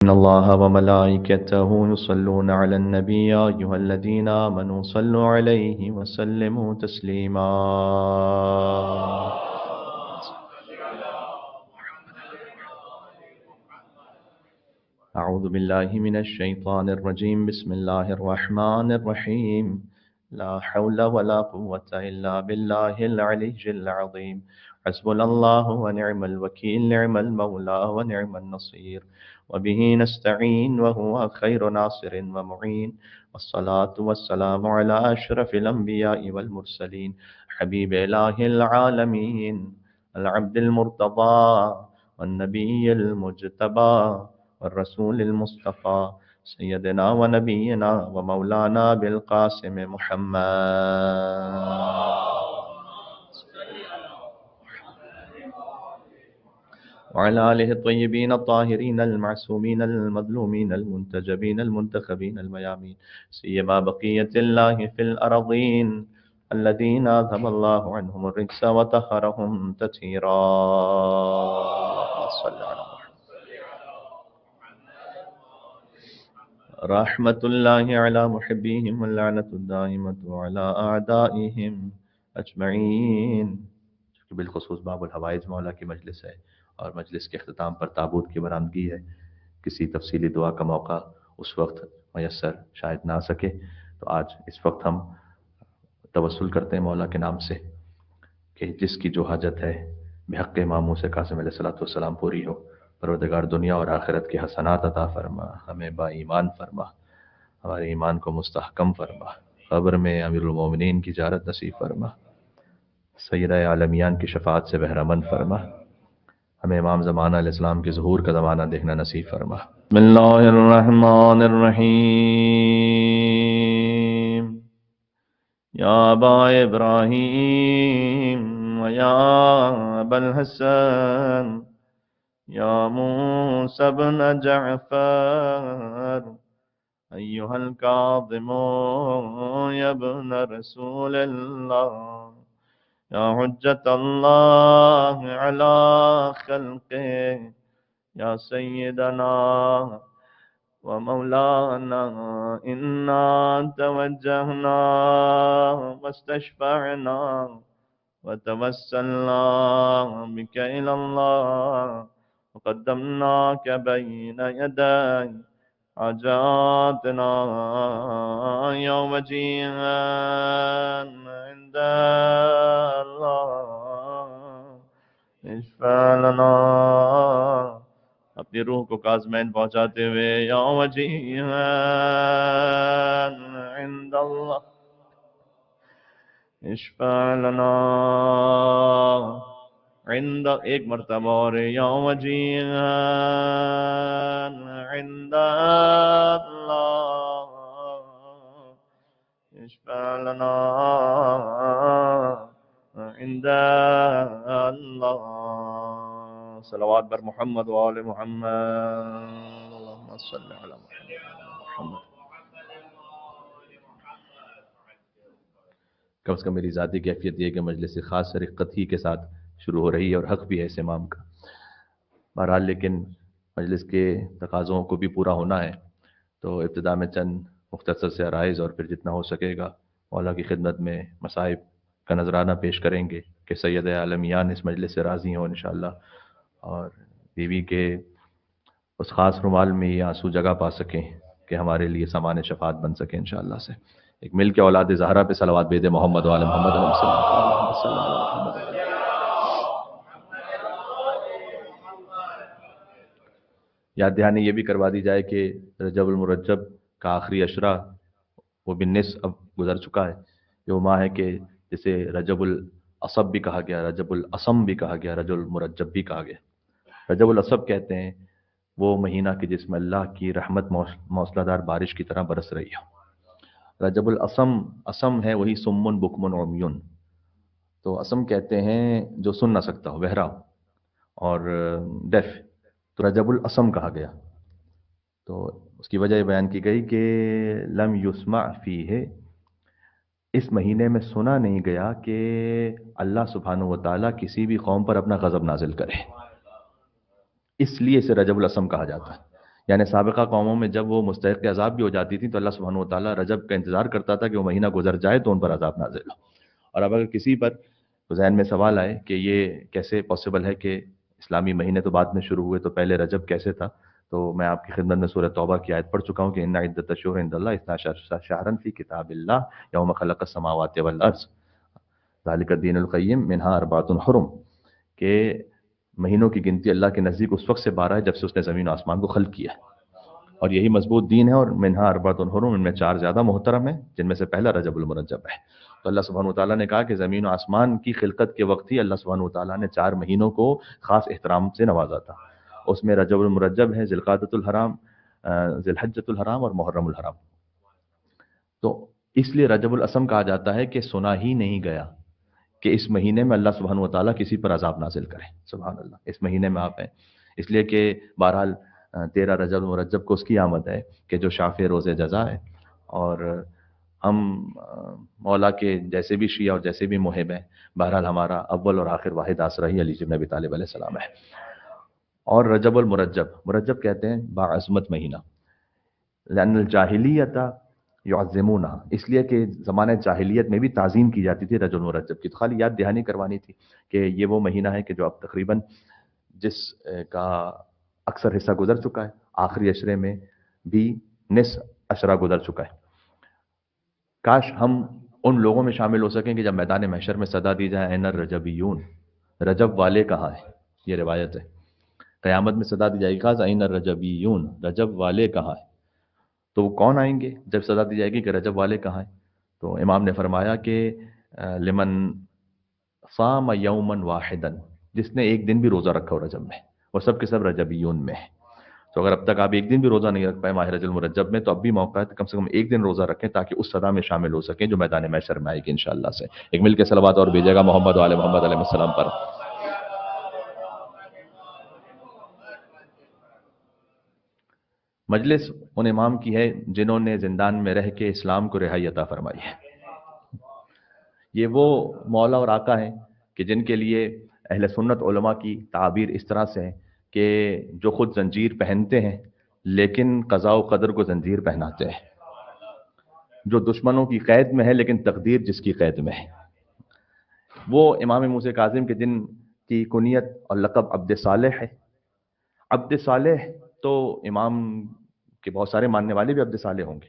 إن الله وملائكته يصلون على النبي يا أيها الذين آمنوا صلوا عليه وسلموا تسليما. أعوذ بالله من الشيطان الرجيم. بسم الله الرحمن الرحيم. لا حول ولا قوة إلا بالله العلي العظيم. حسبنا الله ونعم الوكيل، نعم المولى ونعم النصير، وبه نستعين وهو خير ناصر ومعين. والصلاة والسلام على أشرف الأنبياء والمرسلين، حبيب إله العالمين، العبد المرتضى والنبي المجتبى والرسول المصطفى، سيدنا ونبينا ومولانا بالقاسم محمد وعلى آله الطيبين الطاهرين المعصومين المظلومين المنتجبين المنتخبين الميامين، سيما بقية الله في الأرضين الذين أذهب الله عنهم الرجس وطهرهم تطهيرا. صلى على رحمة الله على محبيهم واللعنة الدائمة على أعدائهم أجمعين. بالخصوص باب الحوائج مولا کی مجلس ہے اور مجلس کے اختتام پر تابوت کی برآمدگی ہے. کسی تفصیلی دعا کا موقع اس وقت میسر شاید نہ آ سکے، تو آج اس وقت ہم توسل کرتے ہیں مولا کے نام سے کہ جس کی جو حاجت ہے بحق امام موسیٰ قاسم علیہ الصلوۃ والسلام پوری ہو. پروردگار دنیا اور آخرت کے حسنات عطا فرما، ہمیں با ایمان فرما، ہمارے ایمان کو مستحکم فرما، قبر میں امیر المومنین کی زیارت نصیب فرما، سیدہ عالمیان کی شفاعت سے بہرمند فرما، ہمیں امام زمانہ علیہ السلام کے ظہور کا زمانہ دیکھنا نصیب فرما. بسم اللہ الرحمن الرحیم. یا ابا ابراہیم ویا ابا الحسن یا موسیٰ ابن جعفر ایہا الکاظم یا ابن رسول اللہ یا حجت اللہ علی خلقہ یا سیدنا ومولانا انا توجہنا واستشفعنا وتوسلنا بک الی اللہ وقدمناک بین یدی حاجاتنا یوم جیئا عند اللہ اشفع لنا. اپنی روح کو کاظمین پہنچاتے ہوئے یوم جیئا عند اللہ اشفع لنا عند، ایک مرتبہ اور یوم جیئا عند اللہ اشفع لنا عند اللہ. صلوات بر محمد و آل محمد. اللہم صلی علی محمد. کم از کم میری ذاتی کیفیت یہ کہ مجلس خاص رقت ہی کے ساتھ شروع ہو رہی ہے اور حق بھی ہے اس امام کا. بہرحال لیکن مجلس کے تقاضوں کو بھی پورا ہونا ہے، تو ابتدا میں چند مختصر سے عرائض اور پھر جتنا ہو سکے گا مولا کی خدمت میں مصائب کا نذرانہ پیش کریں گے کہ سید عالمیان اس مجلس سے راضی ہوں انشاءاللہ، اور بیوی کے اس خاص رومال میں یہ آنسو جگہ پا سکیں کہ ہمارے لیے سامان شفاعت بن سکے انشاءاللہ سے. ایک مل کے اولاد زہرا پہ صلوات بھیج دے محمد و آل محمد علیہ وسلم. یاد دہانی یہ بھی کروا دی جائے کہ رجب المرجب کا آخری عشرہ وہ بالنصف اب گزر چکا ہے. یہ وہ ماہ ہے کہ جسے رجب العصب بھی کہا گیا، رجب العصم بھی کہا گیا، رجب المرجب بھی کہا گیا. رجب العصب کہتے ہیں وہ مہینہ کہ جس میں اللہ کی رحمت موسلا دار بارش کی طرح برس رہی ہے. رجب العصم، عصم ہے وہی سمن بکمن عمیون، تو عصم کہتے ہیں جو سن نہ سکتا ہو، بہرا ہو اور ڈیف، تو رجب العصم کہا گیا. تو اس کی وجہ یہ بیان کی گئی کہ لم یسمع فیہ، اس مہینے میں سنا نہیں گیا کہ اللہ سبحانہ و تعالیٰ کسی بھی قوم پر اپنا غضب نازل کرے، اس لیے اسے رجب العصم کہا جاتا ہے. یعنی سابقہ قوموں میں جب وہ مستحق عذاب بھی ہو جاتی تھی تو اللہ سبحانہ و تعالیٰ رجب کا انتظار کرتا تھا کہ وہ مہینہ گزر جائے تو ان پر عذاب نازل ہو۔ اور اب اگر کسی پر ذہن میں سوال آئے کہ یہ کیسے پاسبل ہے کہ اسلامی مہینے تو بعد میں شروع ہوئے تو پہلے رجب کیسے تھا، تو میں آپ کی خدمت میں سورہ توبہ کی آیت پڑھ چکا ہوں کہ ان عدت الشہور عند اللہ 12 شہرا فی کتاب اللہ یوم خلق السماوات والارض ذالک الدین القیم منہا اربعۃ حرم، کہ مہینوں کی گنتی اللہ کے نزدیک اس وقت سے 12 ہے جب سے اس نے زمین و آسمان کو خلق کیا ہے، اور یہی مضبوط دین ہے، اور منہا اربعۃ حرم، ان میں 4 زیادہ محترم ہیں جن میں سے پہلا رجب المرجب ہے۔ تو اللہ سبحانہ وتعالیٰ نے کہا کہ زمین و آسمان کی خلقت کے وقت ہی اللہ سبحانہ وتعالیٰ نے 4 مہینوں کو خاص احترام سے نوازا تھا۔ اس میں رجب المرجب ہے، ذی القعدۃ الحرام، ذی الحجۃ الحرام اور محرم الحرام۔ تو اس لیے رجب الاسم کہا جاتا ہے کہ سنا ہی نہیں گیا کہ اس مہینے میں اللہ سبحانہ وتعالیٰ کسی پر عذاب نازل کرے۔ سبحان اللہ، اس مہینے میں آپ ہیں، اس لیے کہ بہرحال 13 رجب المرجب کو اس کی آمد ہے کہ جو شافع روز جزا ہے، اور ہم مولا کے جیسے بھی شیعہ اور جیسے بھی محب ہیں، بہرحال ہمارا اول اور آخر واحد آسرا ہی علی بن ابی طالب علیہ السلام ہے۔ اور رجب المرجب، مرجب کہتے ہیں باعظمت مہینہ، لأن الجاہلیت یعظمونہ، اس لیے کہ زمانہ جاہلیت میں بھی تعظیم کی جاتی تھی رجب المرجب کی۔ تو خالی یاد دہانی کروانی تھی کہ یہ وہ مہینہ ہے کہ جو اب تقریباً جس کا اکثر حصہ گزر چکا ہے، آخری عشرے میں بھی نصف عشرہ گزر چکا ہے۔ کاش ہم ان لوگوں میں شامل ہو سکیں کہ جب میدان محشر میں صدا دی جائے این الرجبیون، رجب والے کہاں ہیں، یہ روایت ہے، قیامت میں صدا دی جائے گی، خاص این الرجبیون، رجب والے کہاں ہیں، تو وہ کون آئیں گے جب صدا دی جائے گی کہ رجب والے کہاں ہیں؟ تو امام نے فرمایا کہ لمن صام یوما واحدا، جس نے ایک دن بھی روزہ رکھا ہو رجب میں، وہ سب کے سب رجبیون میں ہے۔ تو اگر اب تک آپ ایک دن بھی روزہ نہیں رکھ پائے ماہ رجب المرجب میں، تو اب بھی موقع ہے، کم سے کم ایک دن روزہ رکھیں تاکہ اس صدا میں شامل ہو سکیں جو میدان محشر میں آئے گی انشاءاللہ سے۔ ایک مل کے صلوات اور بھیجے گا محمد و آل محمد علیہ السلام پر۔ مجلس ان امام کی ہے جنہوں نے زندان میں رہ کے اسلام کو رہائی عطا فرمائی ہے۔ یہ وہ مولا اور آقا ہیں کہ جن کے لیے اہل سنت علماء کی تعبیر اس طرح سے ہے کہ جو خود زنجیر پہنتے ہیں لیکن قضاء و قدر کو زنجیر پہناتے ہیں، جو دشمنوں کی قید میں ہے لیکن تقدیر جس کی قید میں ہے۔ وہ امام موسیٰ کاظم کے جن کی کنیت اور لقب عبد صالح ہے۔ عبد صالح تو امام کے بہت سارے ماننے والے بھی عبد صالح ہوں گے،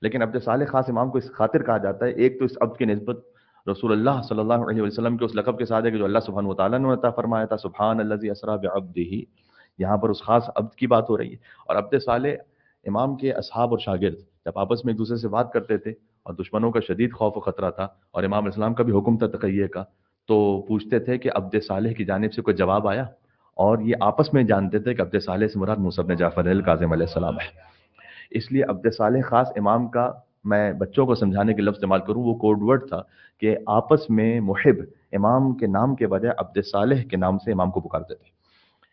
لیکن عبد صالح خاص امام کو اس خاطر کہا جاتا ہے، ایک تو اس عبد کی نسبت رسول اللہ صلی اللہ علیہ وسلم کے اس لقب کے ساتھ ہے کہ جو اللہ سبحانہ وتعالیٰ نے عطا فرمایا تھا، سبحان الذی اسری بعبدہ، یہاں پر اس خاص عبد کی بات ہو رہی ہے۔ اور عبد صالح امام کے اصحاب اور شاگرد جب آپس میں ایک دوسرے سے بات کرتے تھے اور دشمنوں کا شدید خوف و خطرہ تھا اور امام علیہ السلام کا بھی حکم تھا تقیہ کا، تو پوچھتے تھے کہ عبد صالح کی جانب سے کوئی جواب آیا، اور یہ آپس میں جانتے تھے کہ عبد صالح سے مراد موسیٰ بن جعفر الکاظم علیہ السلام ہے۔ اس لیے عبد صالح خاص امام کا، میں بچوں کو سمجھانے کے لفظ استعمال کروں، وہ کوڈ ورڈ تھا کہ آپس میں محب امام کے نام کے بجائے عبد صالح کے نام سے امام کو پکارتے تھے۔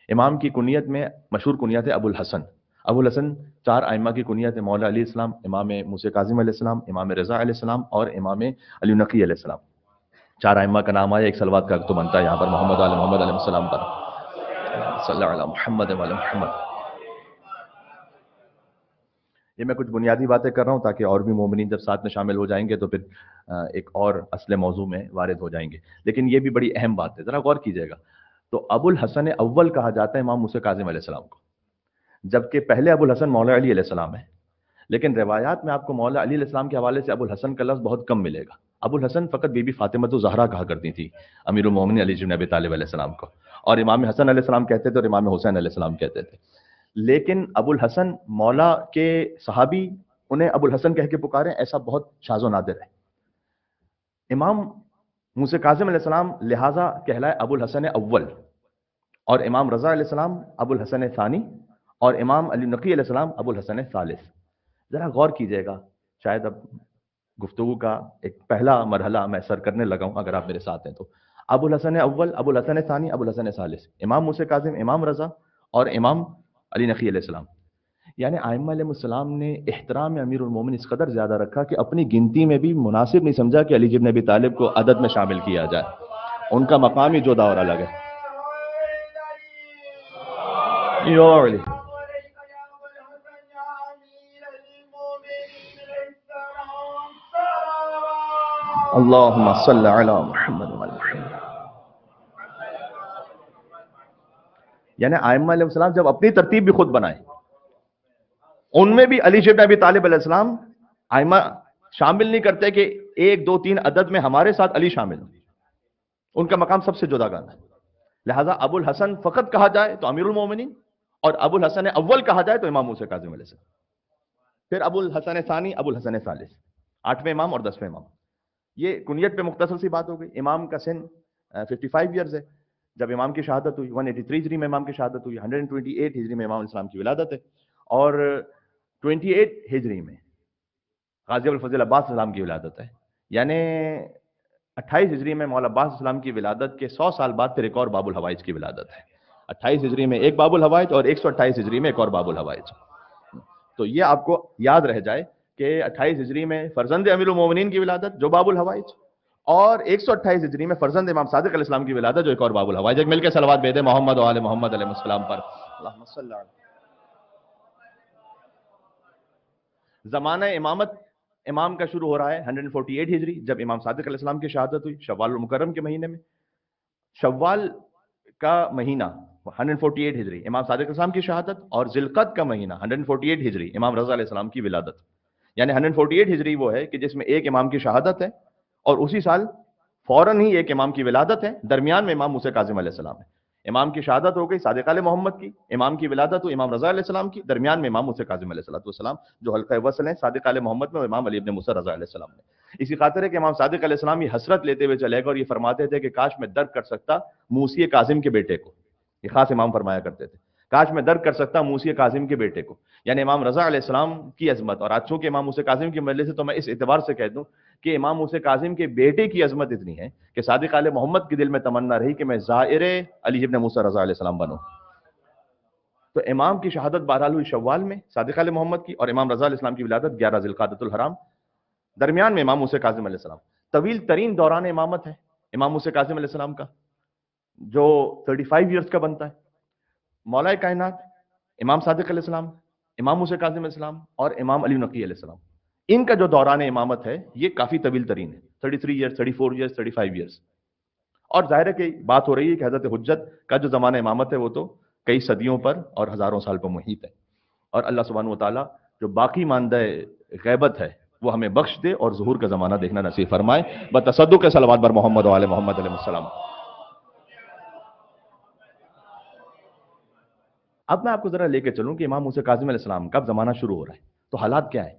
امام کی کنیت میں مشہور کنیت ہے ابو الحسن۔ ابو الحسن 4 ائمہ کی کنیت ہے، مولا علیہ السلام، امام موسیٰ کاظم علیہ السلام، امام رضا علیہ السلام اور امام علی نقی علیہ السلام۔ 4 ائمہ کا نام آیا، ایک صلوات کا تو بنتا ہے یہاں پر محمد آل محمد علیہ السلام پر، صلی اللہ علیہ محمد و علی محمد۔ یہ میں کچھ بنیادی باتیں کر رہا ہوں تاکہ اور بھی مومنین جب ساتھ میں شامل ہو جائیں گے تو پھر ایک اور اصل موضوع میں وارد ہو جائیں گے، لیکن یہ بھی بڑی اہم بات ہے، ذرا غور کیجئے گا۔ تو ابو الحسن اول کہا جاتا ہے امام موسیٰ کاظم علیہ السلام کو، جبکہ پہلے ابو الحسن مولا علی علیہ السلام ہے، لیکن روایات میں آپ کو مولا علی علیہ السلام کے حوالے سے ابو الحسن کا لفظ بہت کم ملے گا۔ ابو الحسن فقط بی بی فاطمہ الزہرا کہا کرتی تھی امیر المومنین علی بن ابی طالب علیہ السلام کو، اور امام حسن علیہ السلام کہتے تھے اور امام حسین علیہ السلام کہتے تھے، لیکن ابو الحسن مولا کے صحابی انہیں ابو الحسن کہہ کے پکارے، ایسا بہت شاذ و نادر ہے۔ امام موسیٰ کاظم علیہ السلام لہٰذا کہلائے ابو الحسن اول، اور امام رضا علیہ السلام ابو الحسن ثانی، اور امام علی نقی علیہ السلام ابو الحسن ثالث۔ ذرا غور کیجئے گا، شاید اب گفتگو کا ایک پہلا مرحلہ میں سر کرنے لگا ہوں اگر آپ میرے ساتھ ہیں تو۔ ابو الحسن اول، ابو الحسن ثانی، ابو الحسن ثالث، امام موسیٰ کاظم، امام رضا اور امام علی نقی علیہ السلام۔ یعنی ائمہ علیہ السلام نے احترام امیر المومنین اس قدر زیادہ رکھا کہ اپنی گنتی میں بھی مناسب نہیں سمجھا کہ علی بن ابی طالب کو عدد میں شامل کیا جائے، ان کا مقام ہی جدا اور الگ ہے۔ اللہم صلی علی محمد وعلی محمد. یعنی ائمہ علیہ السلام جب اپنی ترتیب بھی خود بنائے، ان میں بھی علی ابن ابی طالب علیہ السلام ائمہ شامل نہیں کرتے کہ ایک دو تین عدد میں ہمارے ساتھ علی شامل ہوں، ان کا مقام سب سے جدا گانا ہے. لہذا ابو الحسن فقط کہا جائے تو امیر المومنین، اور ابو الحسن اول کہا جائے تو امام موسیٰ کاظم علیہ السلام، پھر ابو الحسن ثانی، ابو الحسن ثالث، 8ویں امام اور 10ویں امام. یہ کنیت پہ مختصر سی بات ہو گئی. امام کا سن 55 ایئرز ہے جب امام کی شہادت ہوئی. 183 ہجری میں امام کی شہادت ہوئی. 128 ہجری میں امام الاسلام کی ولادت ہے، اور 28 ہجری میں غازی ابو الفضل عباس السلام کی ولادت ہے. یعنی 28 ہجری میں مولا عباس السلام کی ولادت کے 100 سال بعد پھر ایک اور باب الحوائج کی ولادت ہے. 28 ہجری میں ایک باب الحوائج اور 128 ہجری میں ایک اور باب الحوائج. تو یہ آپ کو یاد رہ جائے کہ 28 ہجری میں فرزند امیر المومنین کی ولادت جو باب الحوائج، اور 128 ہجری میں فرزند امام صادق علیہ السلام کی ولادت جو ایک اور باب الحوائج. ایک مل کے صلوات بھیجیں محمد و آل محمد علیہ السلام پر. اللہم صلی علی. زمانہ امامت امام کا شروع ہو رہا ہے 148 ہجری جب امام صادق علیہ السلام کی شہادت ہوئی شوال المکرم کے مہینے میں. شوال کا مہینہ 148 ہجری امام صادق علیہ السلام کی شہادت، اور ذوالقعدہ کا مہینہ 148 ہجری امام رضا علیہ السلام کی ولادت. یعنی 148 ہجری وہ ہے کہ جس میں ایک امام کی شہادت ہے، اور اسی سال فوراً ہی ایک امام کی ولادت ہے، درمیان میں امام موسیٰ کاظم علیہ السلام ہے. امام کی شہادت ہو گئی صادق علیہ محمد کی، امام کی ولادت ہوئی امام رضا علیہ السلام کی، درمیان میں امام موسیٰ کاظم علیہ السلام جو حلقہ وصل ہیں صادق علیہ محمد میں اور امام علی ابن موسیٰ رضا علیہ السلام نے. اسی خاطر ہے کہ امام صادق علیہ السلام یہ حسرت لیتے ہوئے چلے گا اور یہ فرماتے تھے کہ کاش میں درک کر سکتا موسی کاظم کے بیٹے کو. یہ خاص امام فرمایا کرتے تھے، کاش میں درک کر سکتا موسی کاظم کے بیٹے کو. یعنی امام رضا علیہ السلام کی عظمت. اور آج چونکہ امام موسیٰ کاظم کی مجلس ہے تو میں اس اعتبار سے کہہ دوں کہ امام موسیٰ کاظم کے بیٹے کی عظمت اتنی ہے کہ صادق علیہ محمد کے دل میں تمنا رہی کہ میں زائر علی ابن موسیٰ رضا علیہ السلام بنوں. تو امام کی شہادت بہرحال ہوئی شوال میں صادق علیہ محمد کی، اور امام رضا علیہ السلام کی ولادت 11 ذوالقعدۃ الحرام، درمیان میں امام موسیٰ کاظم علیہ السلام. طویل ترین دوران امامت ہے امام موسیٰ کاظم علیہ السلام کا جو 35 ایئرز کا بنتا ہے. مولا کائنات امام صادق علیہ السلام، امام موسیٰ کاظم علیہ السلام اور امام علی نقی علیہ السلام، ان کا جو دوران امامت ہے یہ کافی طویل ترین ہے. 33 ایئرز، 34 ایئرز، 35 ایئرز. اور ظاہر ہے کہ بات ہو رہی ہے کہ حضرت حجت کا جو زمانہ امامت ہے وہ تو کئی صدیوں پر اور ہزاروں سال پر محیط ہے. اور اللہ سبحانہ و تعالیٰ جو باقی ماندہ غیبت ہے وہ ہمیں بخش دے اور ظہور کا زمانہ دیکھنا نصیب فرمائے. بتصدق صلوات بر محمد و آل محمد علیہ السلام. اب میں آپ کو ذرا لے کے چلوں کہ امام موسیٰ کاظم علیہ السلام کا زمانہ شروع ہو رہا ہے تو حالات کیا ہیں.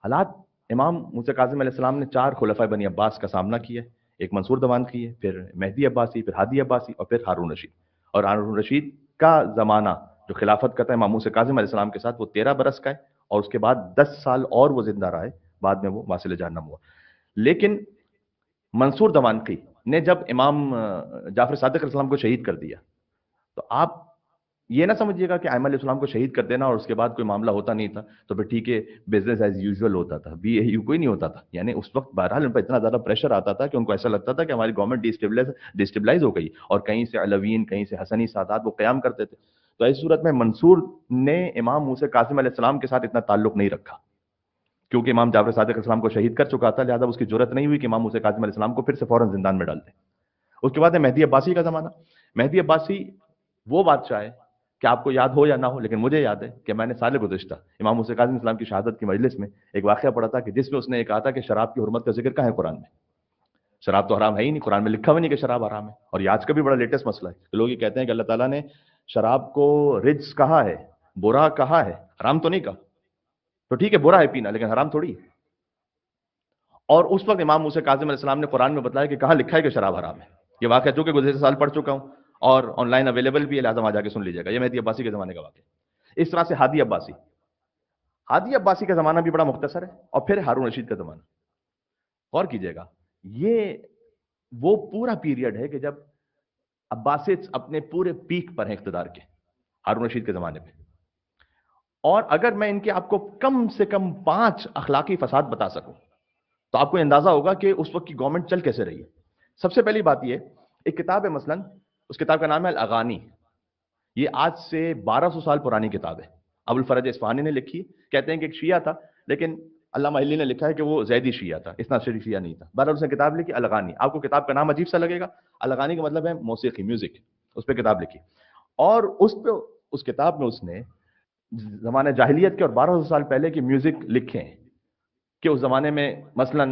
حالات امام موسیٰ کاظم علیہ السلام نے 4 خلفائے بنی عباس کا سامنا کیا. ایک منصور دوانقی ہے، پھر مہدی عباسی، پھر ہادی عباسی اور پھر ہارون رشید. اور ہارون رشید کا زمانہ جو خلافت کا تھا امام موسیٰ کاظم علیہ السلام کے ساتھ وہ 13 برس کا ہے، اور اس کے بعد 10 سال اور وہ زندہ رہا ہے، بعد میں وہ واصل جہنم ہوا. لیکن منصور دوانقی نے جب امام جعفر صادق علیہ السلام کو شہید کر دیا تو آپ یہ نہ سمجھیے گا کہ ائمہ علیہ السلام کو شہید کر دینا اور اس کے بعد کوئی معاملہ ہوتا نہیں تھا تو پھر ٹھیک ہے بزنس ایز یوزول ہوتا تھا. بی اے یو کوئی نہیں ہوتا تھا. یعنی اس وقت بہرحال ان پر اتنا زیادہ پریشر آتا تھا کہ ان کو ایسا لگتا تھا کہ ہماری گورنمنٹ ڈیسٹیبلائز ہو گئی اور کہیں سے علویین، کہیں سے حسنی سادات وہ قیام کرتے تھے. تو ایسی صورت میں منصور نے امام موسیٰ کاظم علیہ السلام کے ساتھ اتنا تعلق نہیں رکھا کیونکہ امام جعفر صادق علیہ السلام کو شہید کر چکا تھا. لہٰذا اس کی جرت نہیں ہوئی کہ امام موسیٰ کاظم علیہ السلام کو پھر سے فوراً زندان میں ڈال دیں. اس کے بعد ہے مہدی عباسی کا زمانہ. مہدی عباسی وہ بادشاہ ہے کہ آپ کو یاد ہو یا نہ ہو لیکن مجھے یاد ہے کہ میں نے سال گزشتہ امام موسیٰ کاظم اسلام کی شہادت کی مجلس میں ایک واقعہ پڑھا تھا کہ جس میں اس نے یہ کہا تھا کہ شراب کی حرمت کا ذکر کہاں ہے قرآن میں. شراب تو حرام ہے ہی نہیں، قرآن میں لکھا ہوا نہیں کہ شراب حرام ہے. اور یہ آج کا بھی بڑا لیٹسٹ مسئلہ ہے. لوگ یہ کہتے ہیں کہ اللہ تعالیٰ نے شراب کو رجس کہا ہے، برا کہا ہے، حرام تو نہیں کہا. تو ٹھیک ہے برا ہے پینا لیکن حرام تھوڑی ہے. اور اس وقت امام موسیٰ کاظم علیہ السلام نے قرآن میں بتایا کہ کہاں لکھا ہے کہ شراب حرام ہے. یہ واقعہ چونکہ گزشتہ سال پڑھ چکا ہوں اور آن لائن اویلیبل بھی ہے، لہٰذا وہاں جا کے سن لیجیے گا. یہ مہدی عباسی کے زمانے کا واقعہ. اس طرح سے ہادی عباسی. ہادی عباسی کا زمانہ بھی بڑا مختصر ہے. اور پھر ہارون رشید کا زمانہ. غور کیجیے گا یہ وہ پورا پیریڈ ہے کہ جب عباسیڈز اپنے پورے پیک پر ہیں اقتدار کے، ہارون رشید کے زمانے میں. اور اگر میں ان کے آپ کو کم سے کم 5 اخلاقی فساد بتا سکوں تو آپ کو اندازہ ہوگا کہ اس وقت کی گورنمنٹ چل کیسے رہی ہے. سب سے پہلی بات یہ ایک کتاب ہے، مثلا اس کتاب کا نام ہے الاغانی. یہ آج سے 1200 سال پرانی کتاب ہے. ابو الفرج اصفہانی نے لکھی. کہتے ہیں کہ ایک شیعہ تھا لیکن علامہ علی نے لکھا ہے کہ وہ زیدی شیعہ تھا، اثنا عشری شیعہ نہیں تھا. بہرحال اس نے کتاب لکھی الاغانی. آپ کو کتاب کا نام عجیب سا لگے گا، الاغانی کا مطلب ہے موسیقی، میوزک. اس پہ کتاب لکھی، اور اس کتاب میں اس نے زمانے جاہلیت کے اور 1200 سال پہلے کی میوزک لکھے ہیں کہ اس زمانے میں مثلا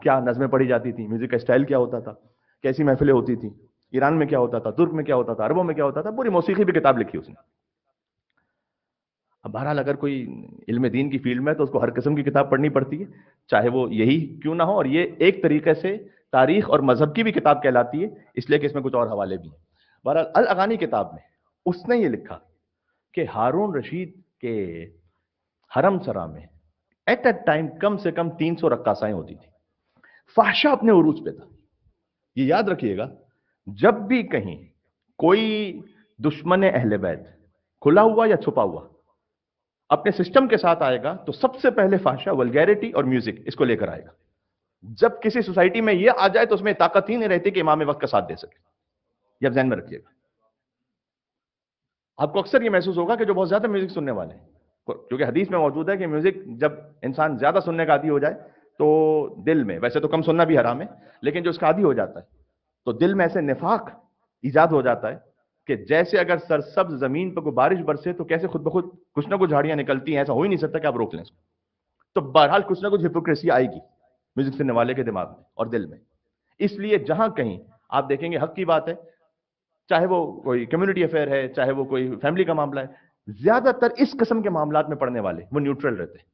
کیا نظمیں پڑھی جاتی تھیں، میوزک کا اسٹائل کیا ہوتا تھا، کیسی محفلیں ہوتی تھیں، ایران میں کیا ہوتا تھا، ترک میں کیا ہوتا تھا، عربوں میں کیا ہوتا تھا. پوری موسیقی پہ کتاب لکھی اس نے. اب بہرحال اگر کوئی علم دین کی فیلڈ میں ہے تو اس کو ہر قسم کی کتاب پڑھنی پڑتی ہے، چاہے وہ یہی کیوں نہ ہو. اور یہ ایک طریقے سے تاریخ اور مذہب کی بھی کتاب کہلاتی ہے، اس لیے کہ اس میں کچھ اور حوالے بھی ہیں. بہرحال الاغانی کتاب میں اس نے یہ لکھا کہ ہارون رشید کے حرم سرا میں ایٹ اے ٹائم کم سے کم 300 رقاصائیں ہوتی تھی. فحشا اپنے عروج پہ تھا. یہ یاد رکھیے گا، جب بھی کہیں کوئی دشمن اہل بیت کھلا ہوا یا چھپا ہوا اپنے سسٹم کے ساتھ آئے گا تو سب سے پہلے فحشا، ولگیرٹی اور میوزک اس کو لے کر آئے گا. جب کسی سوسائٹی میں یہ آ جائے تو اس میں طاقت ہی نہیں رہتی کہ امام وقت کا ساتھ دے سکے. یہ آپ ذہن میں رکھیے گا. آپ کو اکثر یہ محسوس ہوگا کہ جو بہت زیادہ میوزک سننے والے ہیں، کیونکہ حدیث میں موجود ہے کہ میوزک جب انسان زیادہ سننے کا عادی ہو جائے تو دل میں، ویسے تو کم سننا بھی حرام ہے لیکن جو اس کا عادی ہو جاتا ہے تو دل میں ایسے نفاق ایجاد ہو جاتا ہے کہ جیسے اگر سرسبز زمین پر کوئی بارش برسے تو کیسے خود بخود کچھ نہ کچھ جھاڑیاں نکلتی ہیں، ایسا ہو ہی نہیں سکتا کہ آپ روک لیں اس کو. تو بہرحال کچھ نہ کچھ ہپوکریسی آئے گی میوزک سننے والے کے دماغ میں اور دل میں. اس لیے جہاں کہیں آپ دیکھیں گے، حق کی بات ہے، چاہے وہ کوئی کمیونٹی افیئر ہے، چاہے وہ کوئی فیملی کا معاملہ ہے، زیادہ تر اس قسم کے معاملات میں پڑھنے والے وہ نیوٹرل رہتے ہیں.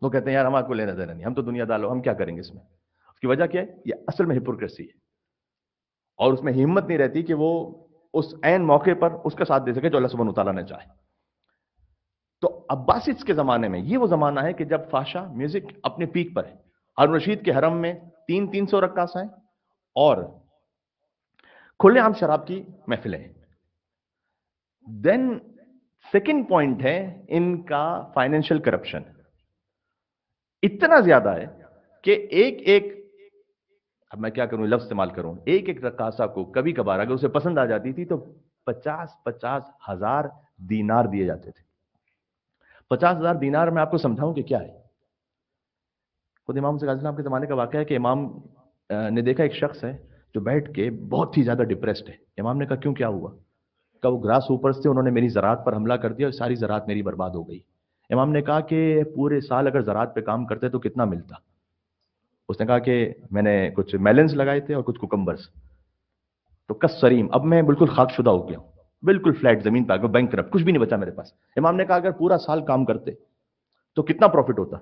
وہ کہتے ہیں یار ہمارے کو لینا دینا نہیں، ہم تو دنیا دار لوگ، ہم کیا کریں گے اس میں. اس کی وجہ کیا ہے؟ یہ اصل میں ہپوکریسی ہے، اور اس میں ہمت نہیں رہتی کہ وہ اس عین موقع پر اس کا ساتھ دے سکے جو اللہ سبحانہ وتعالیٰ نے چاہے. تو عباسیدس کے زمانے میں یہ وہ زمانہ ہے کہ جب فحشا میوزک اپنے پیک پر ہے. ہارون رشید کے حرم میں 300 رقاصائیں اور کھلے عام شراب کی محفلیں. دین سیکنڈ پوائنٹ ہے ان کا فائنینشیل کرپشن. اتنا زیادہ ہے کہ ایک اب میں کیا کروں، لفظ استعمال کروں، ایک رقاصہ کو کبھی کبھار اگر اسے پسند آ جاتی تھی تو 50,000 دینار دیے جاتے تھے. 50,000 دینار میں آپ کو سمجھاؤں کہ کیا ہے. خود امام حسین علیہ السلام کے زمانے کا واقعہ ہے کہ امام نے دیکھا ایک شخص ہے جو بیٹھ کے بہت ہی زیادہ ڈپریسڈ ہے. امام نے کہا کیوں، کیا ہوا؟ کہ وہ گراس اوپرز تھے، انہوں نے میری زراعت پر حملہ کر دیا اور ساری زراعت میری برباد ہو گئی. امام نے کہا کہ پورے سال اگر زراعت پہ کام کرتے تو کتنا ملتا؟ اس نے کہا کہ میں نے کچھ میلنز لگائے تھے اور کچھ کوکمبرز. تو کس سریم، اب میں بالکل خاک شدہ ہو گیا ہوں، بالکل فلیٹ زمین پہ آ گیا، بینک کرپٹ، کچھ بھی نہیں بچا میرے پاس. امام نے کہا اگر پورا سال کام کرتے تو کتنا پروفٹ ہوتا؟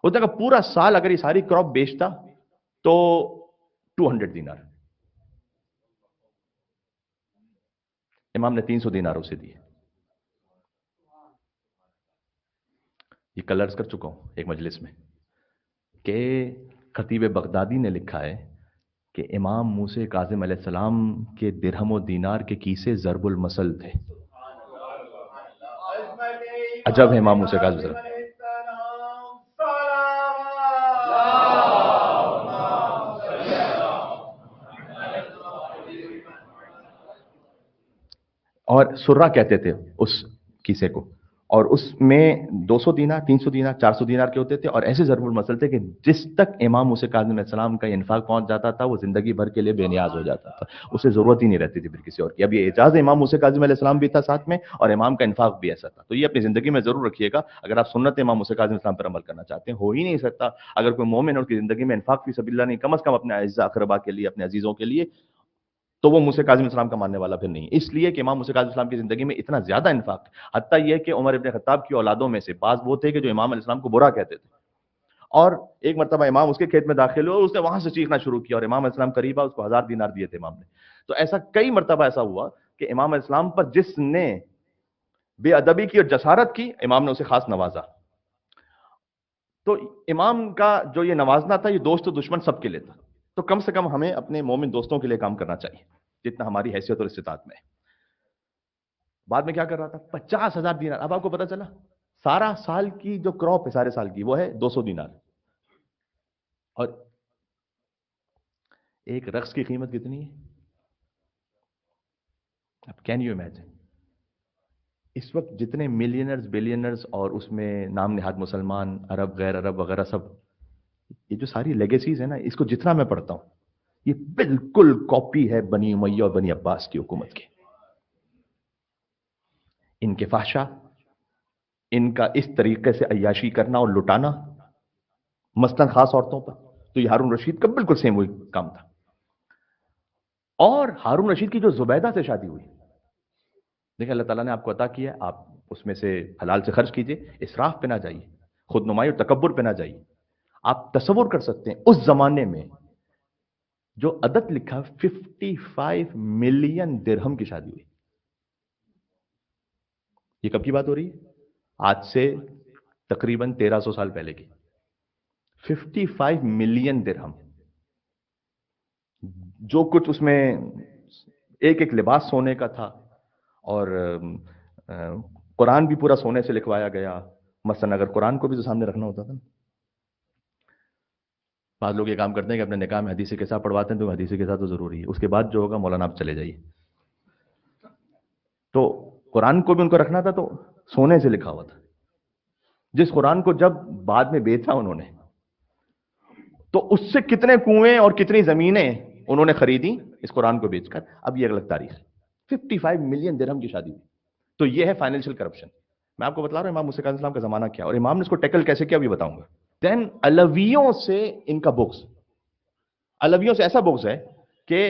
اس نے کہا پورا سال اگر یہ ساری کراپ بیچتا تو 200 دینار. امام نے 300 دینار اسے دیے. یہ کلرز کر چکا ہوں ایک مجلس میں کہ خطیب بغدادی نے لکھا ہے کہ امام موسی کاظم علیہ السلام کے درہم و دینار کے کیسے ضرب المثل تھے. عجب ہے امام موسی کاظم علیہ السلام. اور سرہ کہتے تھے اس کیسے کو، اور اس میں 200 دینار، 300 دینار، 400 دینار کے ہوتے تھے، اور ایسے ضرب المثل تھے کہ جس تک امام موسی کاظم علیہ السلام کا انفاق پہنچ جاتا تھا وہ زندگی بھر کے لیے بے نیاز ہو جاتا تھا، اسے ضرورت ہی نہیں رہتی تھی پھر کسی اور کی. اب یہ اعجاز امام موسی کاظم علیہ السلام بھی تھا ساتھ میں، اور امام کا انفاق بھی ایسا تھا. تو یہ اپنی زندگی میں ضرور رکھیے گا اگر آپ سنت امام موسی کاظم علیہ السلام پر عمل کرنا چاہتے ہیں. ہو ہی نہیں سکتا اگر کوئی مومن اور کی زندگی میں انفاق فی سبیل اللہ نہیں، کم از کم اپنے اعزاء اقربا کے لیے، اپنے عزیزوں کے لیے، تو وہ موسی کاظم السلام کا ماننے والا پھر نہیں. اس لیے کہ امام موسی کاظم السلام کی زندگی میں اتنا زیادہ انفاق، حتیٰ یہ کہ عمر ابن خطاب کی اولادوں میں سے بعض وہ تھے کہ جو امام علیہ السلام کو برا کہتے تھے. اور ایک مرتبہ امام اس کے کھیت میں داخل ہوئے، اس نے وہاں سے چیخنا شروع کیا اور امام علیہ السلام قریب آئے، اس کو 1000 دینار دیے تھے امام نے. تو ایسا کئی مرتبہ ایسا ہوا کہ امام علیہ السلام پر جس نے بے ادبی کی اور جسارت کی، امام نے اسے خاص نوازا. تو امام کا جو یہ نوازنا تھا، یہ دوست و دشمن سب کے لیے تھا. تو کم سے کم ہمیں اپنے مومن دوستوں کے لیے کام کرنا چاہیے جتنا ہماری حیثیت اور استطاعت میں ہے. بعد میں کیا کر رہا تھا؟ 50,000 دینار. اب آپ کو پتا چلا سارا سال کی جو کراپ ہے سارے سال کی وہ ہے 200 دینار. اور ایک رقص کی قیمت کتنی ہے؟ اب کین یو امیجن؟ اس وقت جتنے ملینرز بلینرز اور اس میں نام نہاد مسلمان، عرب غیر عرب وغیرہ سب، یہ جو ساری لیگیسیز ہیں نا، اس کو جتنا میں پڑھتا ہوں یہ بالکل کاپی ہے بنی امیہ اور بنی عباس کی حکومت کی. ان کے فحشا، ان کا اس طریقے سے عیاشی کرنا اور لٹانا، مثلاً خاص عورتوں پر، تو یہ ہارون رشید کا بالکل سیم وہی کام تھا. اور ہارون رشید کی جو زبیدہ سے شادی ہوئی، دیکھیں اللہ تعالیٰ نے آپ کو عطا کیا، آپ اس میں سے حلال سے خرچ کیجئے، اسراف پہ نہ جائیے، خود نمائی اور تکبر پہ نہ جائیے. آپ تصور کر سکتے ہیں اس زمانے میں جو عدد لکھا 55 ملین درہم کی شادی ہوئی. یہ کب کی بات ہو رہی ہے؟ آج سے تقریباً 1300 سال پہلے کی. 55 ملین درہم. جو کچھ اس میں ایک ایک لباس سونے کا تھا، اور قرآن بھی پورا سونے سے لکھوایا گیا. مثلا اگر قرآن کو بھی تو سامنے رکھنا ہوتا تھا نا. بعض لوگ یہ کام کرتے ہیں کہ اپنے نکاح میں حدیث کے ساتھ پڑھواتے ہیں، تو حدیث کے ساتھ تو ضروری ہے، اس کے بعد جو ہوگا مولانا آپ چلے جائیے. تو قرآن کو بھی ان کو رکھنا تھا، تو سونے سے لکھا ہوا تھا. جس قرآن کو جب بعد میں بیچا انہوں نے، تو اس سے کتنے کنویں اور کتنی زمینیں انہوں نے خریدی اس قرآن کو بیچ کر. اب یہ الگ تاریخ ہے. 55 ملین درہم کی شادی ہوئی. تو یہ ہے فائنینشیل کرپشن. میں آپ کو بتا رہا ہوں امام موسیٰ کاظم السلام کا زمانہ کیا، اور امام نے اس کو ٹیکل کیسے کیا بھی بتاؤں گا. دین علویوں سے ان کا بغض، علویوں سے ایسا بغض ہے کہ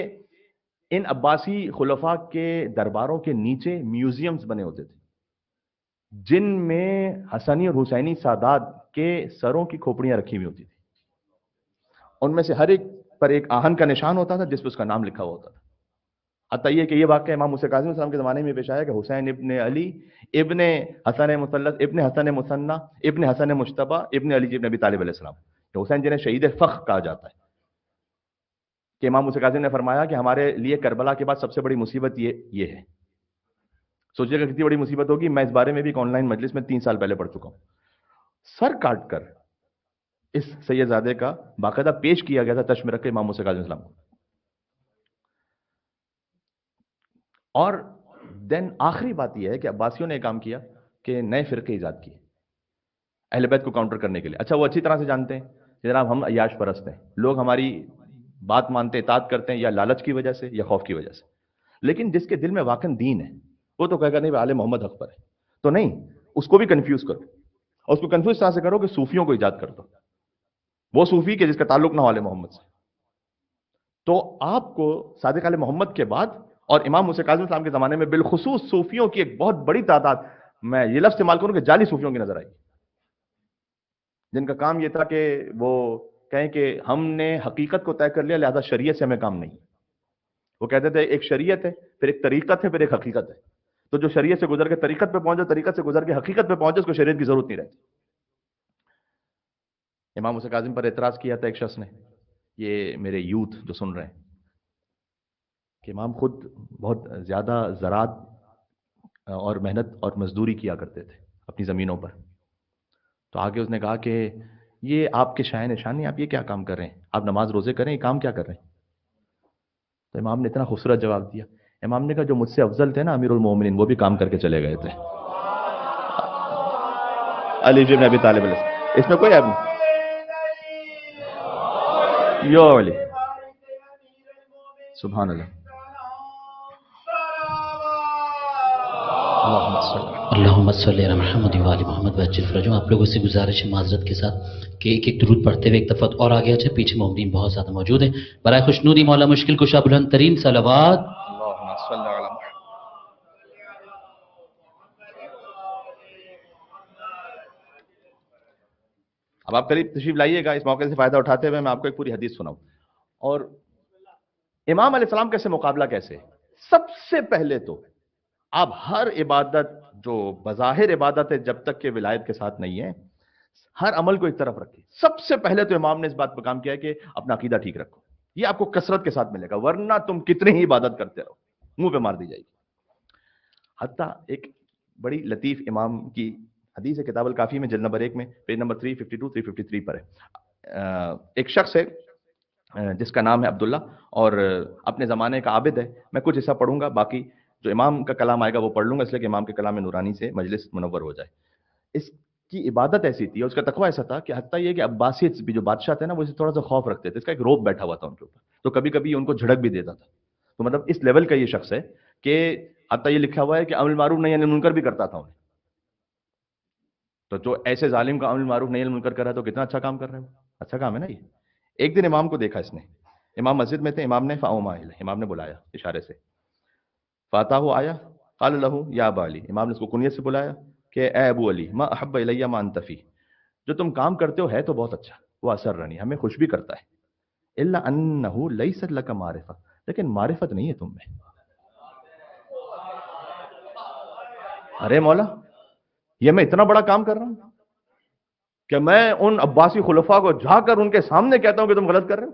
ان عباسی خلفاء کے درباروں کے نیچے میوزیمز بنے ہوتے تھے، جن میں حسنی اور حسینی سادات کے سروں کی کھوپڑیاں رکھی ہوئی ہوتی تھی. ان میں سے ہر ایک پر ایک آہن کا نشان ہوتا تھا جس پہ اس کا نام لکھا ہوا ہوتا تھا. حتیٰ یہ کہ یہ واقعہ امام موسیٰ کاظم السلام کے زمانے میں پیش آیا کہ حسین ابن علی ابن حسن مثلث ابن حسن مثنى ابن حسن مجتبی ابن علی ابن ابی طالب علیہ السلام، کہ حسین جنہیں شہید فخر کہا جاتا ہے، کہ امام موسیٰ کاظم نے فرمایا کہ ہمارے لیے کربلا کے بعد سب سے بڑی مصیبت یہ ہے. سوچیے گا کتنی بڑی مصیبت ہوگی. میں اس بارے میں بھی ایک آن لائن مجلس میں 3 سال پہلے پڑھ چکا ہوں. سر کاٹ کر اس سید زادے کا باقاعدہ پیش کیا گیا تھا تش میں رکھ کے امام موسیٰ کاظم السلام کو. اور دین آخری بات یہ ہے کہ عباسیوں نے کام کیا کہ نئے فرقے ایجاد کیے اہل بیت کو کاؤنٹر کرنے کے لیے. اچھا وہ اچھی طرح سے جانتے ہیں کہ جناب ہم عیاش پرست ہیں، لوگ ہماری بات مانتے اطاعت کرتے ہیں یا لالچ کی وجہ سے یا خوف کی وجہ سے. لیکن جس کے دل میں واقعا دین ہے وہ تو کہے گا نہیں آل محمد حق پر ہے. تو نہیں، اس کو بھی کنفیوز کرو، اور اس کو کنفیوز طرح سے کرو کہ صوفیوں کو ایجاد کر دو، وہ صوفی کہ جس کا تعلق نہ ہو آل محمد سے. تو آپ کو صادق آل محمد کے بعد اور امام موسیٰ کاظم السلام کے زمانے میں بالخصوص صوفیوں کی ایک بہت بڑی تعداد، میں یہ لفظ استعمال کروں کہ جعلی صوفیوں کی نظر آئی، جن کا کام یہ تھا کہ وہ کہیں کہ ہم نے حقیقت کو طے کر لیا لہذا شریعت سے ہمیں کام نہیں. وہ کہتے تھے ایک شریعت ہے، پھر ایک طریقت ہے، پھر ایک حقیقت ہے. تو جو شریعت سے گزر کے طریقت پہ پہنچے، طریقت سے گزر کے حقیقت پہ پہنچے، اس کو شریعت کی ضرورت نہیں رہتی. امام موسیٰ کاظم پر اعتراض کیا تھا ایک شخص نے، یہ میرے یوتھ جو سن رہے ہیں، کہ امام خود بہت زیادہ زراعت اور محنت اور مزدوری کیا کرتے تھے اپنی زمینوں پر. تو آگے اس نے کہا کہ یہ آپ کے شاہ نشان نہیں، آپ یہ کیا کام کر رہے ہیں، آپ نماز روزے کریں، یہ کام کیا کر رہے ہیں. تو امام نے اتنا خوبصورت جواب دیا. امام نے کہا جو مجھ سے افضل تھے نا امیر المومنین، وہ بھی کام کر کے چلے گئے تھے، علی بن ابی طالب علیہ السلام. اس میں کوئی عیب نہیں. یو علی سبحان اللہ. اللہم صلی علی محمد و آل محمد وعجل فرجہم. آپ لوگوں سے گزارش ہے معذرت کے ساتھ کہ ایک ایک درود پڑھتے ہوئے ایک دفعہ اور آگے اچھے، پیچھے مومنین بہت زیادہ موجود ہیں. برائے خوشنودی مولا مشکل کشا بلند ترین صلوات. اللہم صلی علی محمد. اب آپ قریب تشریف لائیے گا، اس موقع سے فائدہ اٹھاتے ہوئے میں آپ کو ایک پوری حدیث سناؤں. اور امام علیہ السلام کیسے مقابلہ کیسے؟ سب سے پہلے تو آپ ہر عبادت جو بظاہر عبادت ہے جب تک کہ ولایت کے ساتھ نہیں ہے، ہر عمل کو ایک طرف رکھیں. سب سے پہلے تو امام نے اس بات پہ کام کیا ہے کہ اپنا عقیدہ ٹھیک رکھو. یہ آپ کو کثرت کے ساتھ ملے گا، ورنہ تم کتنی ہی عبادت کرتے رہو منہ پہ مار دی جائے گی. حتیٰ ایک بڑی لطیف امام کی حدیث ہے کتاب الکافی میں، جلد نمبر 1 میں، پیج نمبر 352 353 پر ہے. ایک شخص ہے جس کا نام ہے عبداللہ، اور اپنے زمانے کا عابد ہے. میں کچھ حصہ پڑھوں گا، باقی جو امام کا کلام آئے گا وہ پڑھ لوں گا، اس لیے کہ امام کے کلام نورانی سے مجلس منور ہو جائے. اس کی عبادت ایسی تھی اور اس کا تقوی ایسا تھا کہ حتیٰ یہ کہ عباسیت بھی جو بادشاہ تھے نا وہ اسے تھوڑا سا خوف رکھتے تھے، اس کا ایک روب بیٹھا ہوا تھا ان کے اوپر، تو کبھی کبھی ان کو جھڑک بھی دیتا تھا. تو مطلب اس لیول کا یہ شخص ہے کہ حتیٰ یہ لکھا ہوا ہے کہ امر معروف نہیں منکر بھی کرتا تھا انہیں. تو جو ایسے ظالم کا امر معروف نہیں منکر کر رہا ہے تو کتنا اچھا کام کر رہے ہیں، اچھا کام ہے نا یہ. ایک دن امام کو دیکھا اس نے، امام مسجد میں تھے، امام نے امام نے بلایا اشارے سے. فاتح آیا، قال لہو یا ابا علی، امام نے اس کو کنیت سے بلایا کہ اے ابو علی، ما احب الیہ ما انت فی، جو تم کام کرتے ہو ہے تو بہت اچھا، وہ اثر رنی ہمیں خوش بھی کرتا ہے، الا انہ لیست لک معرفہ، لیکن معرفت نہیں ہے تم میں. ارے مولا، یہ میں اتنا بڑا کام کر رہا ہوں کہ میں ان عباسی خلفاء کو جا کر ان کے سامنے کہتا ہوں کہ تم غلط کر رہے ہو.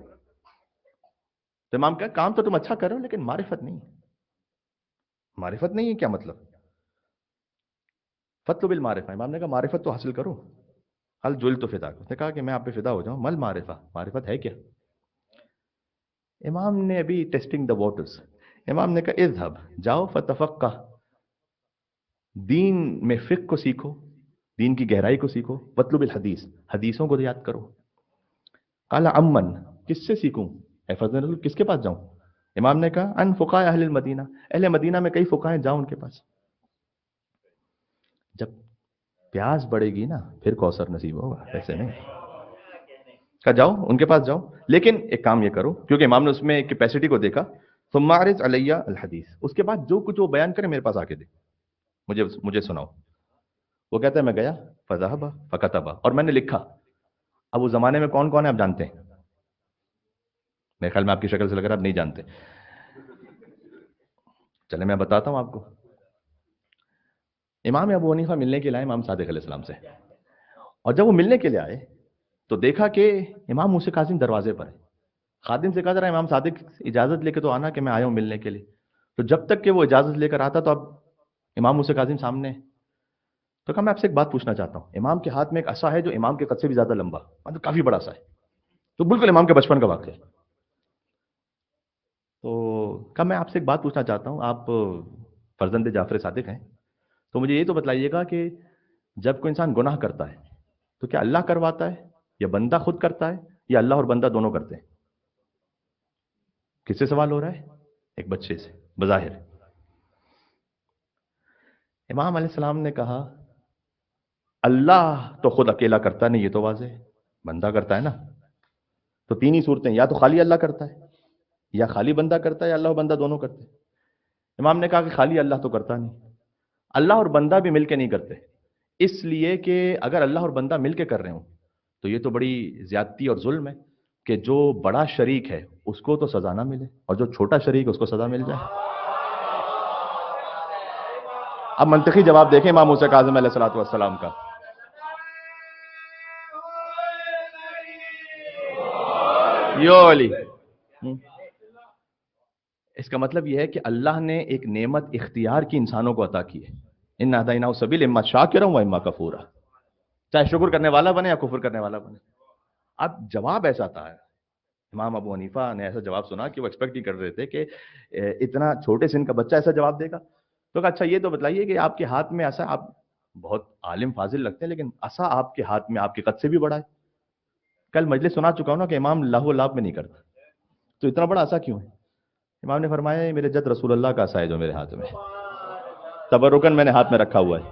تو امام کہا کام تو تم اچھا کر رہے ہو لیکن معرفت نہیں ہے. معرفت نہیں ہے کیا مطلب؟ فتلب المعرفہ، امام نے کہا معرفت تو حاصل کرو. حل جل تو فدا کو، اس نے کہا کہ میں آپ پہ فدا ہو جاؤں. مل معرفہ، معرفت ہے کیا؟ امام نے ابھی ٹیسٹنگ دا واٹرز، امام نے کہا اذهب، جاؤ فتفقہ، دین میں فقہ کو سیکھو، دین کی گہرائی کو سیکھو. وطلب الحدیث، حدیثوں کو یاد کرو. قال امن، کس سے سیکھوں؟ اے فرزند رسول کس کے پاس جاؤں؟ امام نے کہا ان فقہاء اہل المدینہ، اہل مدینہ میں کئی فقہاء ہیں، جاؤ ان کے پاس. جب پیاس بڑھے گی نا پھر کوثر نصیب ہوگا، ایسے نہیں. کہا جاؤ ان کے پاس جاؤ، لیکن ایک کام یہ کرو، کیونکہ امام نے اس میں کیپیسٹی کو دیکھا. ثم اعرض علیہ الحدیث، اس کے بعد جو کچھ وہ بیان کرے میرے پاس آ کے دے، مجھے سناؤ. وہ کہتا ہے میں گیا، فذهب فكتب، اور میں نے لکھا. اب اس زمانے میں کون کون ہے آپ جانتے ہیں؟ میرے خیال میں آپ کی شکل سے لگ رہا ہے آپ نہیں جانتے. چلے میں بتاتا ہوں آپ کو. امام ابو حنیفہ ملنے کے لیے آئے امام صادق علیہ السلام سے، اور جب وہ ملنے کے لیے آئے تو دیکھا کہ امام موسیٰ کاظم دروازے پر ہے. خادم سے کہا ذرا امام صادق اجازت لے کے تو آنا کہ میں آیا ہوں ملنے کے لیے. تو جب تک کہ وہ اجازت لے کر آتا تو اب امام موسیٰ کاظم سامنے. تو کہا میں آپ سے ایک بات پوچھنا چاہتا ہوں. امام کے ہاتھ میں ایک عصا ہے جو امام کے قد سے بھی زیادہ لمبا، مطلب کافی بڑا عصا ہے، تو بالکل امام کے بچپن کا واقعہ ہے. تو کہا میں آپ سے ایک بات پوچھنا چاہتا ہوں، آپ فرزند جعفر صادق ہیں، تو مجھے یہ تو بتلائیے گا کہ جب کوئی انسان گناہ کرتا ہے تو کیا اللہ کرواتا ہے یا بندہ خود کرتا ہے یا اللہ اور بندہ دونوں کرتے ہیں؟ کس سے سوال ہو رہا ہے؟ ایک بچے سے بظاہر. امام علیہ السلام نے کہا اللہ تو خود اکیلا کرتا نہیں، یہ تو واضح ہے، بندہ کرتا ہے نا. تو تین ہی صورتیں، یا تو خالی اللہ کرتا ہے، یا خالی بندہ کرتا ہے، یا اللہ اور بندہ دونوں کرتے ہیں. امام نے کہا کہ خالی اللہ تو کرتا نہیں، اللہ اور بندہ بھی مل کے نہیں کرتے. اس لیے کہ اگر اللہ اور بندہ مل کے کر رہے ہوں تو یہ تو بڑی زیادتی اور ظلم ہے کہ جو بڑا شریک ہے اس کو تو سزا نہ ملے اور جو چھوٹا شریک ہے اس کو سزا مل جائے. اب منطقی جواب دیکھیں امام موسیٰ کاظم علیہ الصلوۃ والسلام کا. یو علی، اس کا مطلب یہ ہے کہ اللہ نے ایک نعمت اختیار کی انسانوں کو عطا کی ہے. ان ہدیناہ السبیل اما شاکرا و اما کفورا، چاہے شکر کرنے والا بنے یا کفر کرنے والا بنے. اب جواب ایسا تھا، امام ابو حنیفہ نے ایسا جواب سنا کہ وہ ایکسپیکٹ ہی کر رہے تھے کہ اتنا چھوٹے سن کا بچہ ایسا جواب دے گا. تو کہا اچھا یہ تو بتلائیے کہ آپ کے ہاتھ میں عصا، آپ بہت عالم فاضل لگتے ہیں لیکن عصا آپ کے ہاتھ میں آپ کے قد سے بھی بڑا ہے. کل مجلس سنا چکا ہوں نا کہ امام لاہ و لاب میں نہیں کرتا، تو اتنا بڑا عصا کیوں ہے؟ امام نے فرمایا یہ میرے جد رسول اللہ کا عصا ہے جو میرے ہاتھ میں تبرکن میں نے ہاتھ میں رکھا ہوا ہے.